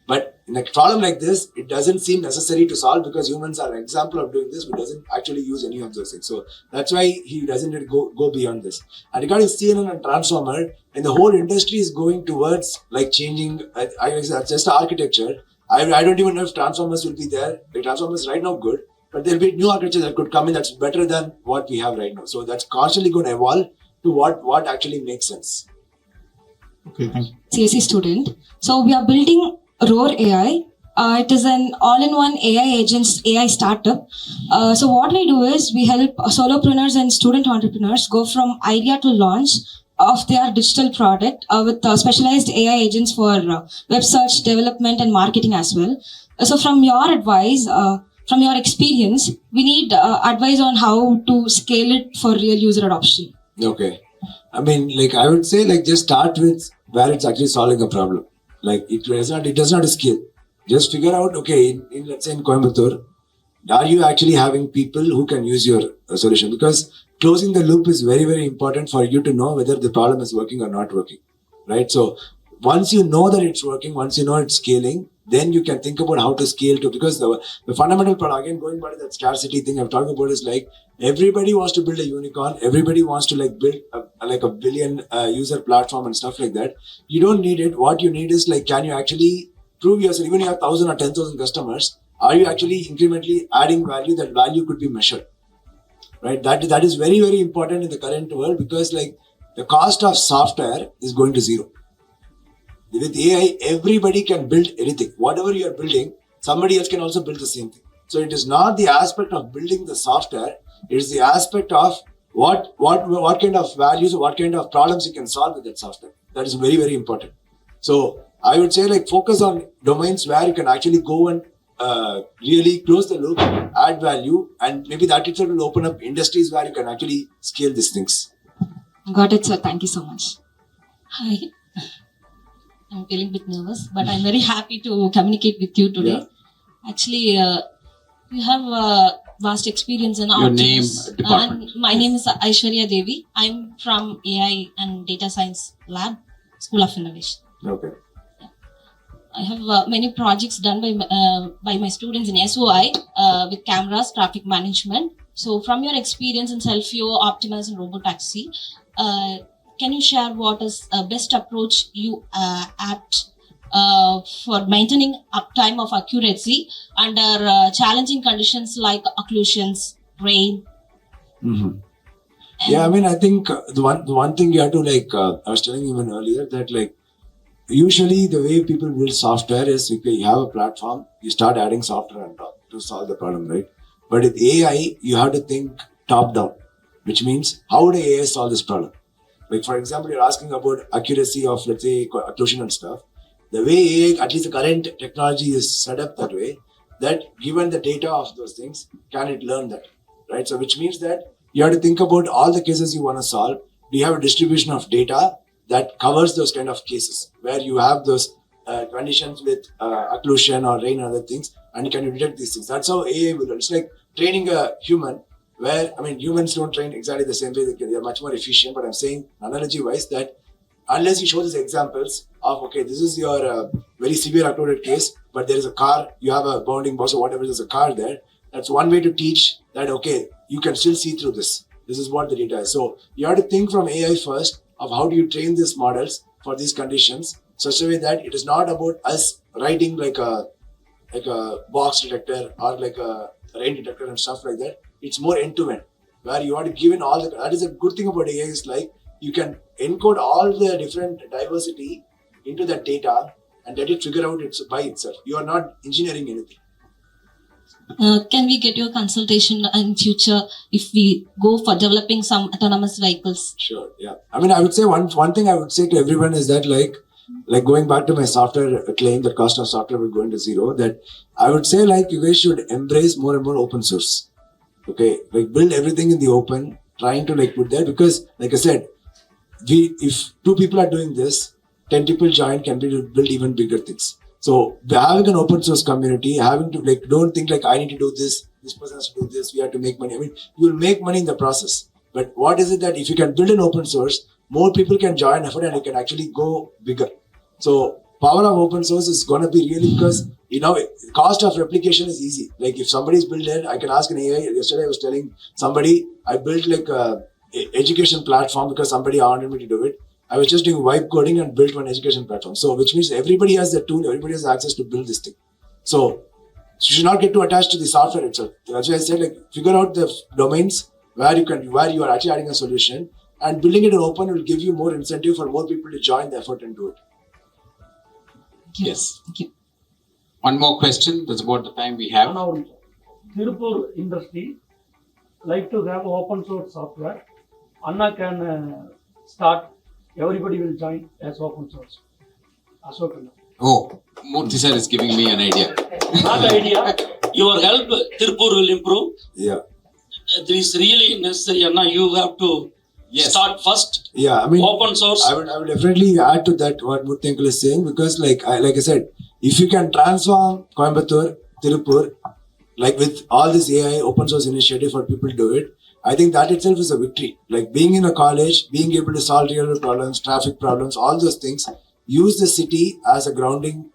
But in a problem like this, it doesn't seem necessary to solve because humans are an example of doing this, but doesn't actually use any of those things. So that's why he doesn't really go beyond this. And regarding CNN and Transformer, and the whole industry is going towards like changing, just the architecture. I don't even know if Transformers will be there. The Transformers right now good, but there'll be new architecture that could come in that's better than what we have right now. So that's constantly going to evolve to what actually makes sense. Okay, thank you. CSE student. So we are building Roar AI. It is an all-in-one AI startup. So what we do is we help solopreneurs and student entrepreneurs go from idea to launch of their digital product with specialized AI agents for web search, development, and marketing as well. So from your advice, from your experience, we need advice on how to scale it for real user adoption. Okay. I mean, like I would say, like just start with where it's actually solving a problem. Like it does not a skill. Just figure out, okay, in let's say in Coimbatore, are you actually having people who can use your solution? Because closing the loop is very, very important for you to know whether the problem is working or not working, right? So once you know that it's working, once you know it's scaling, then you can think about how to scale to, because the fundamental problem, again, going back to that scarcity thing I'm talking about is like, everybody wants to build a unicorn. Everybody wants to like build a billion user platform and stuff like that. You don't need it. What you need is like, can you actually prove yourself? Even if you have 1,000 or 10,000 customers, are you actually incrementally adding value? That value could be measured, right? That is very, very important in the current world, because like the cost of software is going to zero. With AI, everybody can build anything. Whatever you are building, somebody else can also build the same thing. So it is not the aspect of building the software. It is the aspect of what kind of values, what kind of problems you can solve with that software. That is very, very important. So I would say like focus on domains where you can actually go and really close the loop, add value, and maybe that itself will open up industries where you can actually scale these things. Got it, sir. Thank you so much. Hi. I'm feeling a bit nervous, but I'm very happy to communicate with you today. Yeah. Actually, you have vast experience in Your name, Optimus. department. And my name is Aishwarya Devi. I'm from AI and Data Science Lab, School of Innovation. Okay. I have many projects done by my students in SOI with cameras, traffic management. So from your experience in Selfio, Optimus, and Robotaxi, can you share what is best approach you apt for maintaining uptime of accuracy under challenging conditions like occlusions, rain? Mm-hmm. Yeah, I mean, I think the one thing you have to like, I was telling you even earlier that like, usually the way people build software is okay, you have a platform, you start adding software on top to solve the problem, right? But with AI, you have to think top down, which means how would AI solve this problem? Like for example, you're asking about accuracy of let's say occlusion and stuff. The way AI, at least the current technology is set up that way, that given the data of those things, can it learn that, right? So which means that you have to think about all the cases you want to solve. Do you have a distribution of data that covers those kind of cases where you have those conditions with occlusion or rain and other things, and can you detect these things? That's how AI will learn. It's like training a human, where, I mean, humans don't train exactly the same way. They're much more efficient, but I'm saying analogy-wise that unless you show these examples of, okay, this is your very severe occluded case, but there is a car, you have a bounding box or whatever, there's a car there. That's one way to teach that, okay, you can still see through this. This is what the data is. So you have to think from AI first of how do you train these models for these conditions, such a way that it is not about us writing like a box detector or like a rain detector and stuff like that. It's more end-to-end, where you want to give in all the, that is a good thing about AI is like, you can encode all the different diversity into that data and let it figure out it by itself. You are not engineering anything. Can we get your consultation in future if we go for developing some autonomous vehicles? Sure, yeah. I mean, I would say one thing I would say to everyone is that like going back to my software claim, that cost of software will go into zero, that I would say like you guys should embrace more and more open source. Okay, like build everything in the open, trying to like put there, because like I said, if 2 people are doing this, 10 people join can build even bigger things. So having an open source community, having to like, don't think like I need to do this person has to do this, we have to make money. I mean, you will make money in the process, But what is it that if you can build an open source, more people can join effort and it can actually go bigger. So power of open source is going to be really because, cost of replication is easy. Like if somebody's built it, I can ask an AI. Yesterday I was telling somebody, I built like a education platform because somebody wanted me to do it. I was just doing vibe coding and built one education platform. So which means everybody has the tool, everybody has access to build this thing. So you should not get too attached to the software itself. That's why I said, like, figure out the domains where you are actually adding a solution, and building it in open will give you more incentive for more people to join the effort and do it. Yes. Thank you. One more question. That's about the time we have. Now, Tirupur industry like to have open source software. Anna can start. Everybody will join as open source. Ashok. Oh, Murthy sir is giving me an idea. Not idea. Your help, Tirupur will improve. Yeah. This is really necessary, Anna. You have to start first. Yeah, I mean, Open source. I would definitely add to that what Murthy uncle is saying, because like I said, if you can transform Coimbatore, Tirupur, like with all this AI open source initiative for people to do it, I think that itself is a victory. Like being in a college, being able to solve real world problems, traffic problems, all those things, use the city as a grounding,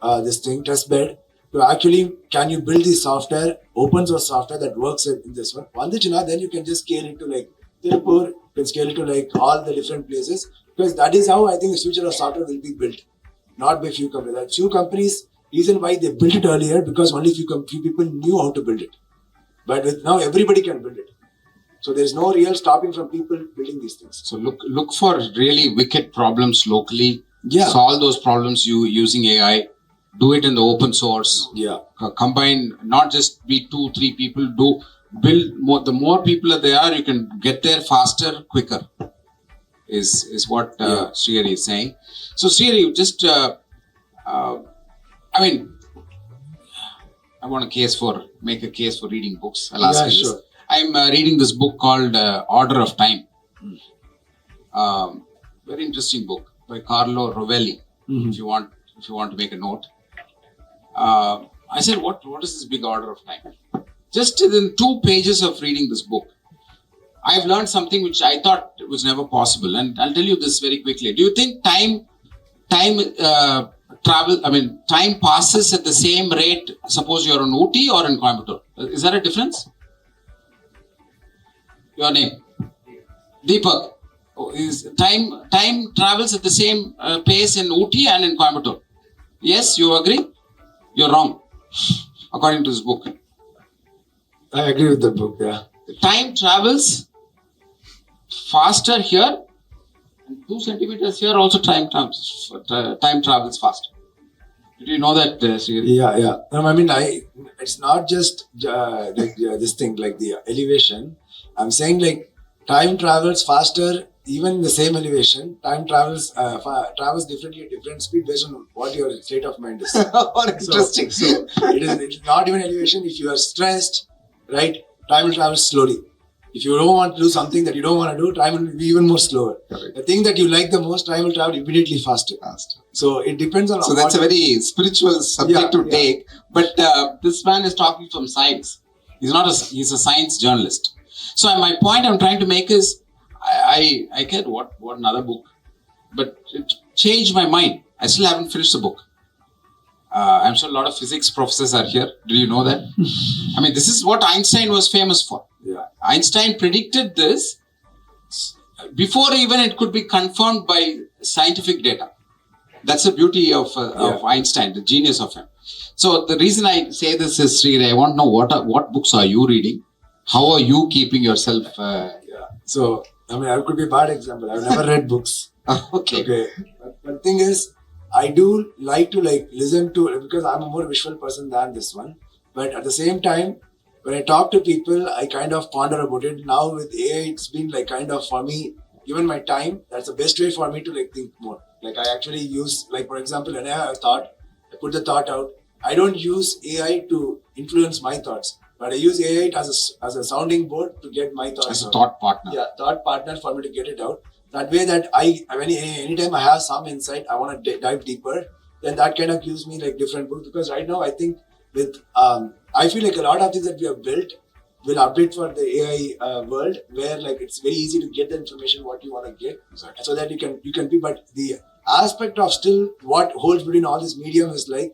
test bed to actually, can you build this software, open source software that works in this one. Once it's enough, then you can just scale it to like Tirupur, you can scale it to like all the different places, because that is how I think the future of software will be built. Not by few companies. That few companies, reason why they built it earlier, because only few people knew how to build it. But with now everybody can build it. So there's no real stopping from people building these things. So look for really wicked problems locally. Yeah. Solve those problems using AI. Do it in the open source. Yeah. Combine, not just be 2-3 people. Build more. The more people there are, you can get there faster, quicker. Is what Srihari is saying. So Srihari, just I want make a case for reading books. I'll ask you this. Sure. I'm reading this book called Order of Time. Very interesting book by Carlo Rovelli. If you want to make a note. I said, what is this big order of time? Just in 2 pages of reading this book, I've learned something which I thought was never possible. And I'll tell you this very quickly. Do you think time passes at the same rate, suppose you're in Ooty or in Coimbatore? Is there a difference? Your name? Deepak. Is time travels at the same pace in Ooty and in Coimbatore? Yes, you agree? You're wrong, according to this book. I agree with the book, yeah. Time travels faster here, and 2 centimeters here also time travels faster. Did you know that, Srihari? Yeah. No, it's not just this thing, like the elevation. I'm saying like time travels faster, even in the same elevation. Time travels differently at different speed based on what your state of mind is. Interesting. So it's not even elevation. If you are stressed, right, time will travel slowly. If you don't want to do something that you don't want to do, time will be even more slower. Correct. The thing that you like the most, time will travel immediately faster. So it depends on. So that's a very spiritual subject to take. But this man is talking from science. He's a science journalist. So my point I'm trying to make is, I get what another book, but it changed my mind. I still haven't finished the book. I'm sure a lot of physics professors are here. Do you know that? This is what Einstein was famous for. Yeah. Einstein predicted this before even it could be confirmed by scientific data. That's the beauty of Einstein, the genius of him. So the reason I say this is, Srihari, I want to know what books are you reading? How are you keeping yourself? So, I could be a bad example. I've never read books. Okay. But the thing is, I do like to listen to, because I'm a more visual person than this one. But at the same time, when I talk to people, I kind of ponder about it. Now with AI, it's been for me, given my time, that's the best way for me to think more. I actually use, for example, when I have a thought, I put the thought out. I don't use AI to influence my thoughts, but I use AI as a sounding board to get my thoughts as a out. Thought partner. Yeah, thought partner for me to get it out. That way that anytime I have some insight, I want to dive deeper, then that kind of gives me different books. Because right now I think with, I feel like a lot of things that we have built, will update for the AI world, where like it's very easy to get the information what you want to get, so that you can be. But the aspect of still what holds between all this medium is like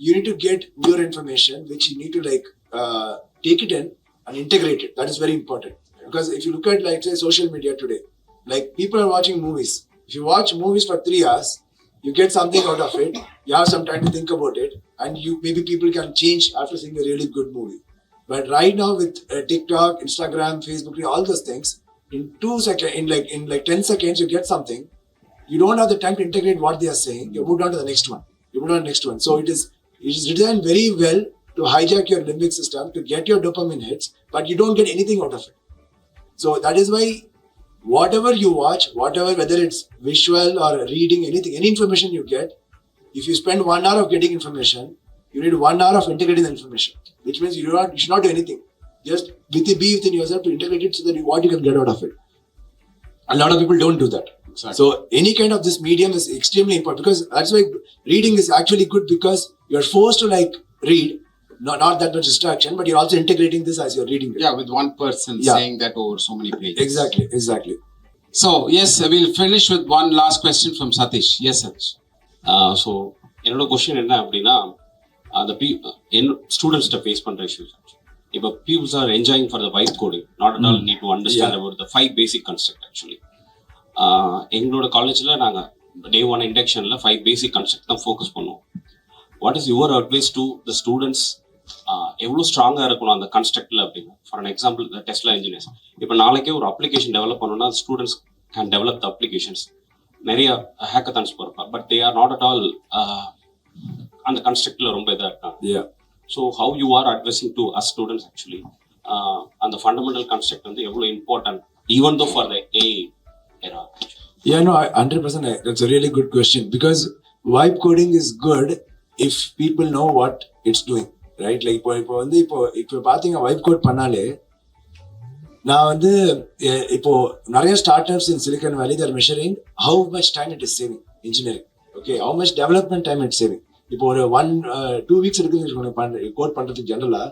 you need to get your information, which you need to like take it in and integrate it. That is very important, because if you look at like say social media today, like people are watching movies. If you watch movies for 3 hours, you get something out of it. You have some time to think about it, and you maybe people can change after seeing a really good movie. But right now with TikTok, Instagram, Facebook, all those things, in 2 seconds, in like 10 seconds, you get something. You don't have the time to integrate what they are saying. You move on to the next one. So it is designed very well to hijack your limbic system to get your dopamine hits, but you don't get anything out of it. So that is why whatever you watch, whether it's visual or reading, anything, any information you get, if you spend 1 hour of getting information, you need 1 hour of integrating the information, which means you should not do anything. Just be within yourself to integrate it so that what you can get out of it. A lot of people don't do that. Exactly. So any kind of this medium is extremely important, because that's why reading is actually good, because you're forced to like read, not that much distraction, but you're also integrating this as you're reading it. Yeah, with one person saying that over so many pages. Exactly. So, yes, we'll finish with one last question from Satish. Yes, Satish. So என்னோட question என்ன அப்படின்னா, அந்த ஸ்டூடெண்ட்ஸ்கிட்ட face பண்ணுற issues. இப்போ peoples are enjoying for the vibe coding, not at all need to understand about the 5 basic concept. Actually எங்களோட காலேஜில் நாங்கள் டே 1 இண்டக்ஷனில் 5 பேசிக் கான்செப்ட் தான் ஃபோக்கஸ் பண்ணுவோம். What is your advice to the students? எவ்வளோ ஸ்ட்ராங்காக இருக்கணும் அந்த கன்ஸ்ட்ரக்டில் அப்படின்னு. For an example, the Tesla engineers இப்போ நாளைக்கே ஒரு அப்ளிகேஷன் டெவலப் பண்ணணும்னா students can develop the applications. நிறைய ஹேக்கத்தான்ஸ் போகிறப்ப, but they are not at all அந்த கன்ஸ்ட்ரக்டில் ரொம்ப இதாக இருக்காங்க. So how you are advising to us students actually அந்த ஃபண்டமெண்டல் கன்ஸ்ட்ரக்ட் வந்து எவ்வளோ important even though for the AI era? Yeah, no, 100%. That's a really good question, because vibe coding is good if people know what it's doing, right? Like இப்போ பார்த்தீங்க vibe code பண்ணாலே, நான் வந்து இப்போ நிறைய startups இன் silicon வேலி தேர் measuring how much time it is saving engineering. Okay, how much development time it's saving. இப்போ ஒரு 2 weeks இருக்குன்னு கோட் பண்றதுக்கு ஜெனரலா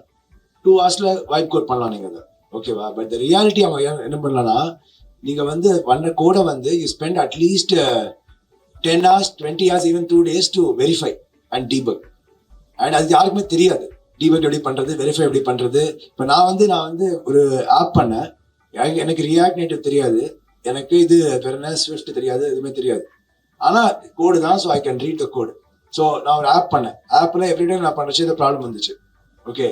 2 hours வைப் கோட் பண்ணலாம் நீங்க அதை. ஓகேவா? பட் த ரியாலிட்டி அவங்க என்ன பண்ணலாம்னா, நீங்க வந்து பண்ற கோடை வந்து you spend at least 10 hours, 20 hours, even 2 days to verify and debug. And அது யாருக்குமே தெரியாது, debug எப்படி பண்றது, வெரிஃபை எப்படி பண்றது. இப்போ நான் வந்து ஒரு ஆப் பண்ணேன், எனக்கு ரியாக்ட் நேட்டிவ் தெரியாது, எனக்கு இது ஸ்விஃப்ட் தெரியாது, எதுவுமே தெரியாது. ஆனா கோடு தான், so I can read the code. So நான் ஒரு ஆப் பண்ணேன், ஆப்ல எவ்ரி டைம் நான் பண்றச்சு இந்த ப்ராப்ளம் வந்துச்சு. ஓகே,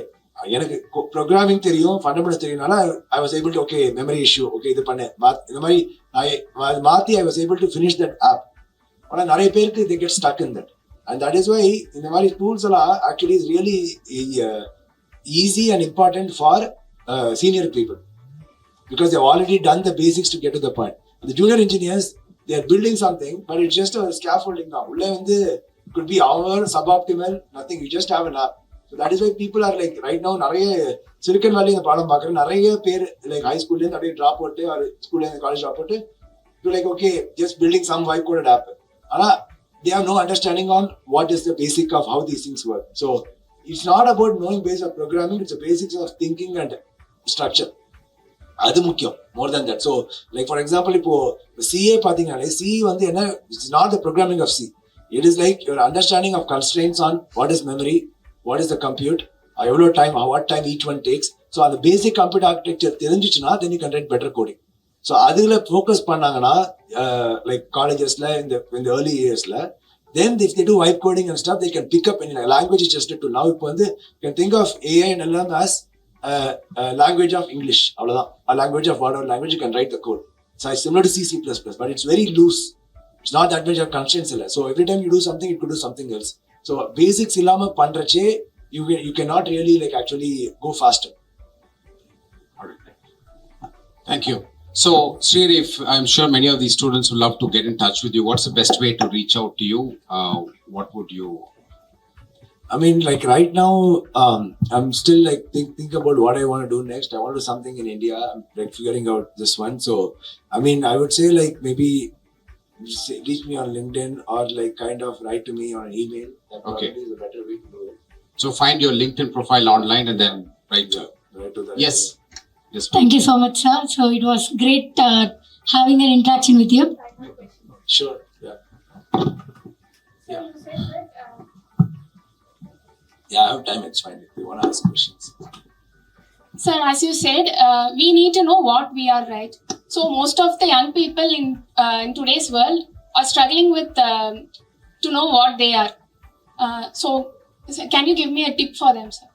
எனக்கு ப்ரோக்ராமிங் தெரியும், ஃபண்டமெண்டல்ஸ் தெரியும்னால I was able to, okay memory issue, okay இது பண்ணேன், இந்த மாதிரி மாற்றி I was able to finish that app. ஆனால் நிறைய பேருக்கு they get stuck in that, and that is why இந்த மாதிரி டூல்ஸ் எல்லாம் actually is really easy and important for senior people, because they have already done the basics to get to the point. The junior engineers, they are building something, but it's just a scaffolding now. Ulla வந்து could be our suboptimal, nothing, you just have an app. So that is why people are like right now, நிறைய silicon வேலி இந்த problem பார்க்குறேன், நிறைய பேர் like high ஸ்கூல்லேருந்து அப்படியே drop out ஒரு ஸ்கூல்லேருந்து college drop out to like okay just building some vibe coded app. ஆனால் they have no understanding on what is the basic of how these things work. So it's not about knowing basics of programming, it's the basics of thinking and structure. அது முக்கியம், more than that. So like for example, இப்போ CA பார்த்தீங்கன்னாலே C வந்து என்ன, it's not the programming of C. It is like your understanding of constraints on what is memory, what is the compute, எவ்வளோ time, what time each one takes. So அந்த basic computer architecture தெரிஞ்சிச்சுன்னா then you can write better coding. So அதில் focus பண்ணாங்கன்னா like காலேஜஸ்ல இந்த early இயர்ஸ்ல, then if they do vibe coding and stuff, they can pick up any language is just a tool. Now இப்போ வந்து you can think of AI and LLM as a language of English, அவ்வளோதான், a language of whatever language you can write the code. So it's similar to C++, but it's very loose. It's not that much of constraints. So every time you do something, it could do something else. So basics இல்லாம பண்றச்சே you cannot really like actually go faster. Thank you. So, Srihari, I'm sure many of these students would love to get in touch with you. What's the best way to reach out to you? What would you? I mean, like right now, I'm still like think about what I want to do next. I want to do something in India. I'm like figuring out this one. So, I mean, I would say like maybe reach me on LinkedIn or like kind of write to me on an email. That probably is a better way to do it. So, find your LinkedIn profile online and then write to that. Yes. Yes, Thank you so much, sir. So it was great having an interaction with you. Sure. Yeah. Yeah. Yeah, I have time. It's fine if you want to ask questions. Sir, as you said, we need to know what we are, right? So most of the young people in today's world are struggling with to know what they are. So can you give me a tip for them, sir?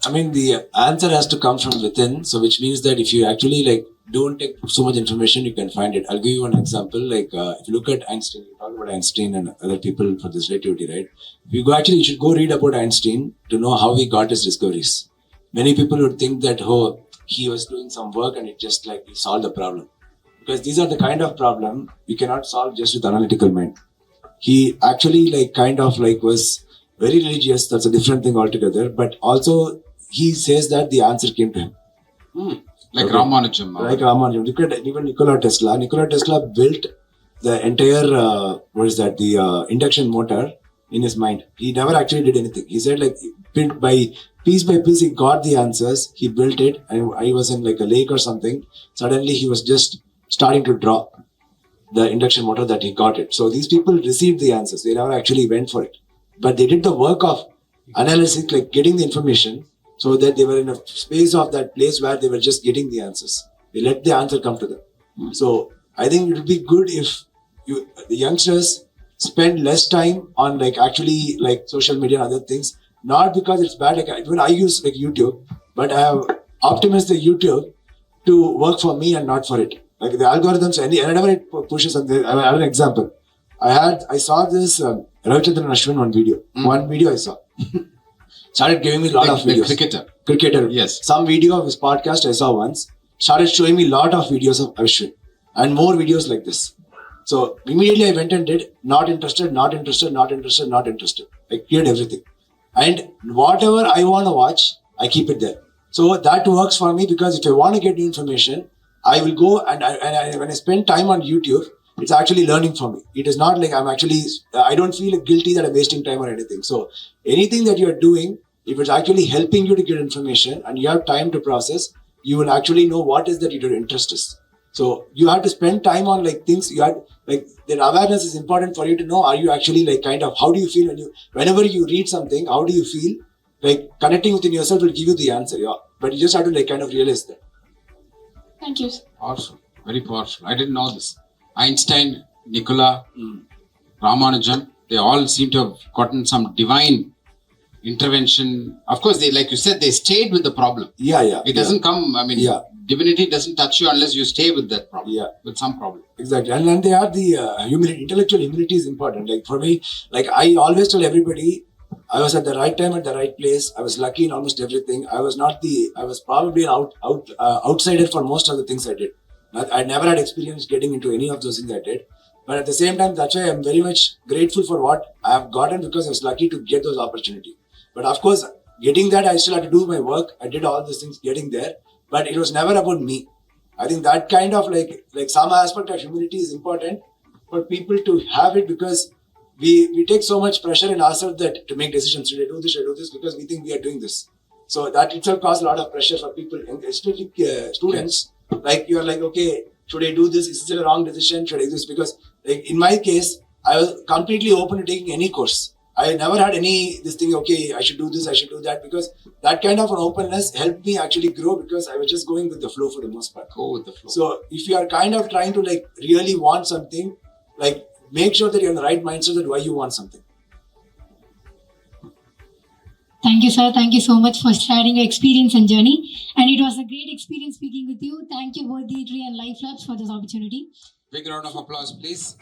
I mean, the answer has to come from within. So, which means that if you actually don't take so much information, you can find it. I'll give you an example. If you look at Einstein, you talk about Einstein and other people for this relativity, right? If you go, you should go read about Einstein to know how he got his discoveries. Many people would think that, he was doing some work and it just he solved the problem. Because these are the kind of problem you cannot solve just with analytical mind. He actually was very religious. That's a different thing altogether. But also he says that the answer came to him. Like Ramanujam. Like Ramanujam. Look at even Nikola Tesla. Nikola Tesla built the entire, the induction motor in his mind. He never actually did anything. He said by piece, he got the answers. He built it. And I was in a lake or something. Suddenly he was just starting to draw the induction motor that he got it. So these people received the answers. They never actually went for it. But they did the work of analysis, getting the information, so that they were in a space of that place where they were just getting the answers. They let the answer come to them. So I think it would be good if the youngsters spend less time on actually social media and other things. Not because it's bad. Even I use YouTube, but I have optimized the YouTube to work for me and not for it. The algorithms, and whenever it pushes something. I have an example. I saw this Ravichandran Ashwin one video. One video I saw. Started giving me a lot of videos. Cricketer. Yes. Some video of his podcast I saw once. Started showing me a lot of videos of Ashwin. And more videos like this. So immediately I went and did not interested. I cleared everything. And whatever I want to watch, I keep it there. So that works for me, because if I want to get new information, I will go and when I spend time on YouTube, it's actually learning for me. It is not I don't feel guilty that I'm wasting time or anything. So anything that you're doing, if it's actually helping you to get information and you have time to process, you will actually know what is that your interest is. So you have to spend time on things you had, the awareness is important for you to know, are you actually how do you feel whenever you read something, how do you feel? Connecting within yourself will give you the answer. Yeah. But you just have to realize that. Thank you. Powerful. Very powerful. I didn't know this. Einstein, Nikola, Ramanujam, they all seem to have gotten some divine intervention. Of course, they, like you said, they stayed with the problem. Yeah. It doesn't come, divinity doesn't touch you unless you stay with that problem. Yeah. With some problem. Exactly. And then they are the humility, intellectual humility is important. For me, I always tell everybody, I was at the right time at the right place. I was lucky in almost everything. I was probably an outsider for most of the things I did. I never had experience getting into any of those things I did. But at the same time, that's why I'm very much grateful for what I have gotten, because I was lucky to get those opportunities. But of course, getting that, I still had to do my work. I did all these things getting there, but it was never about me. I think that kind of some aspect of humility is important for people to have it, because we take so much pressure in ourselves that to make decisions. Should I do this? Because we think we are doing this. So that itself causes a lot of pressure for people, especially students. You're okay, should I do this? Is it a wrong decision? Should I do this? Because in my case, I was completely open to taking any course. I never had this thing, okay, I should do this, I should do that, because that kind of an openness helped me actually grow, because I was just going with the flow for the most part. Go with the flow. So if you are kind of trying to really want something, make sure that you're in the right mindset that why you want something. Thank you, sir. Thank you so much for sharing your experience and journey. And it was a great experience speaking with you. Thank you, both the Tree and Life Labs, for this opportunity. Big round of applause, please.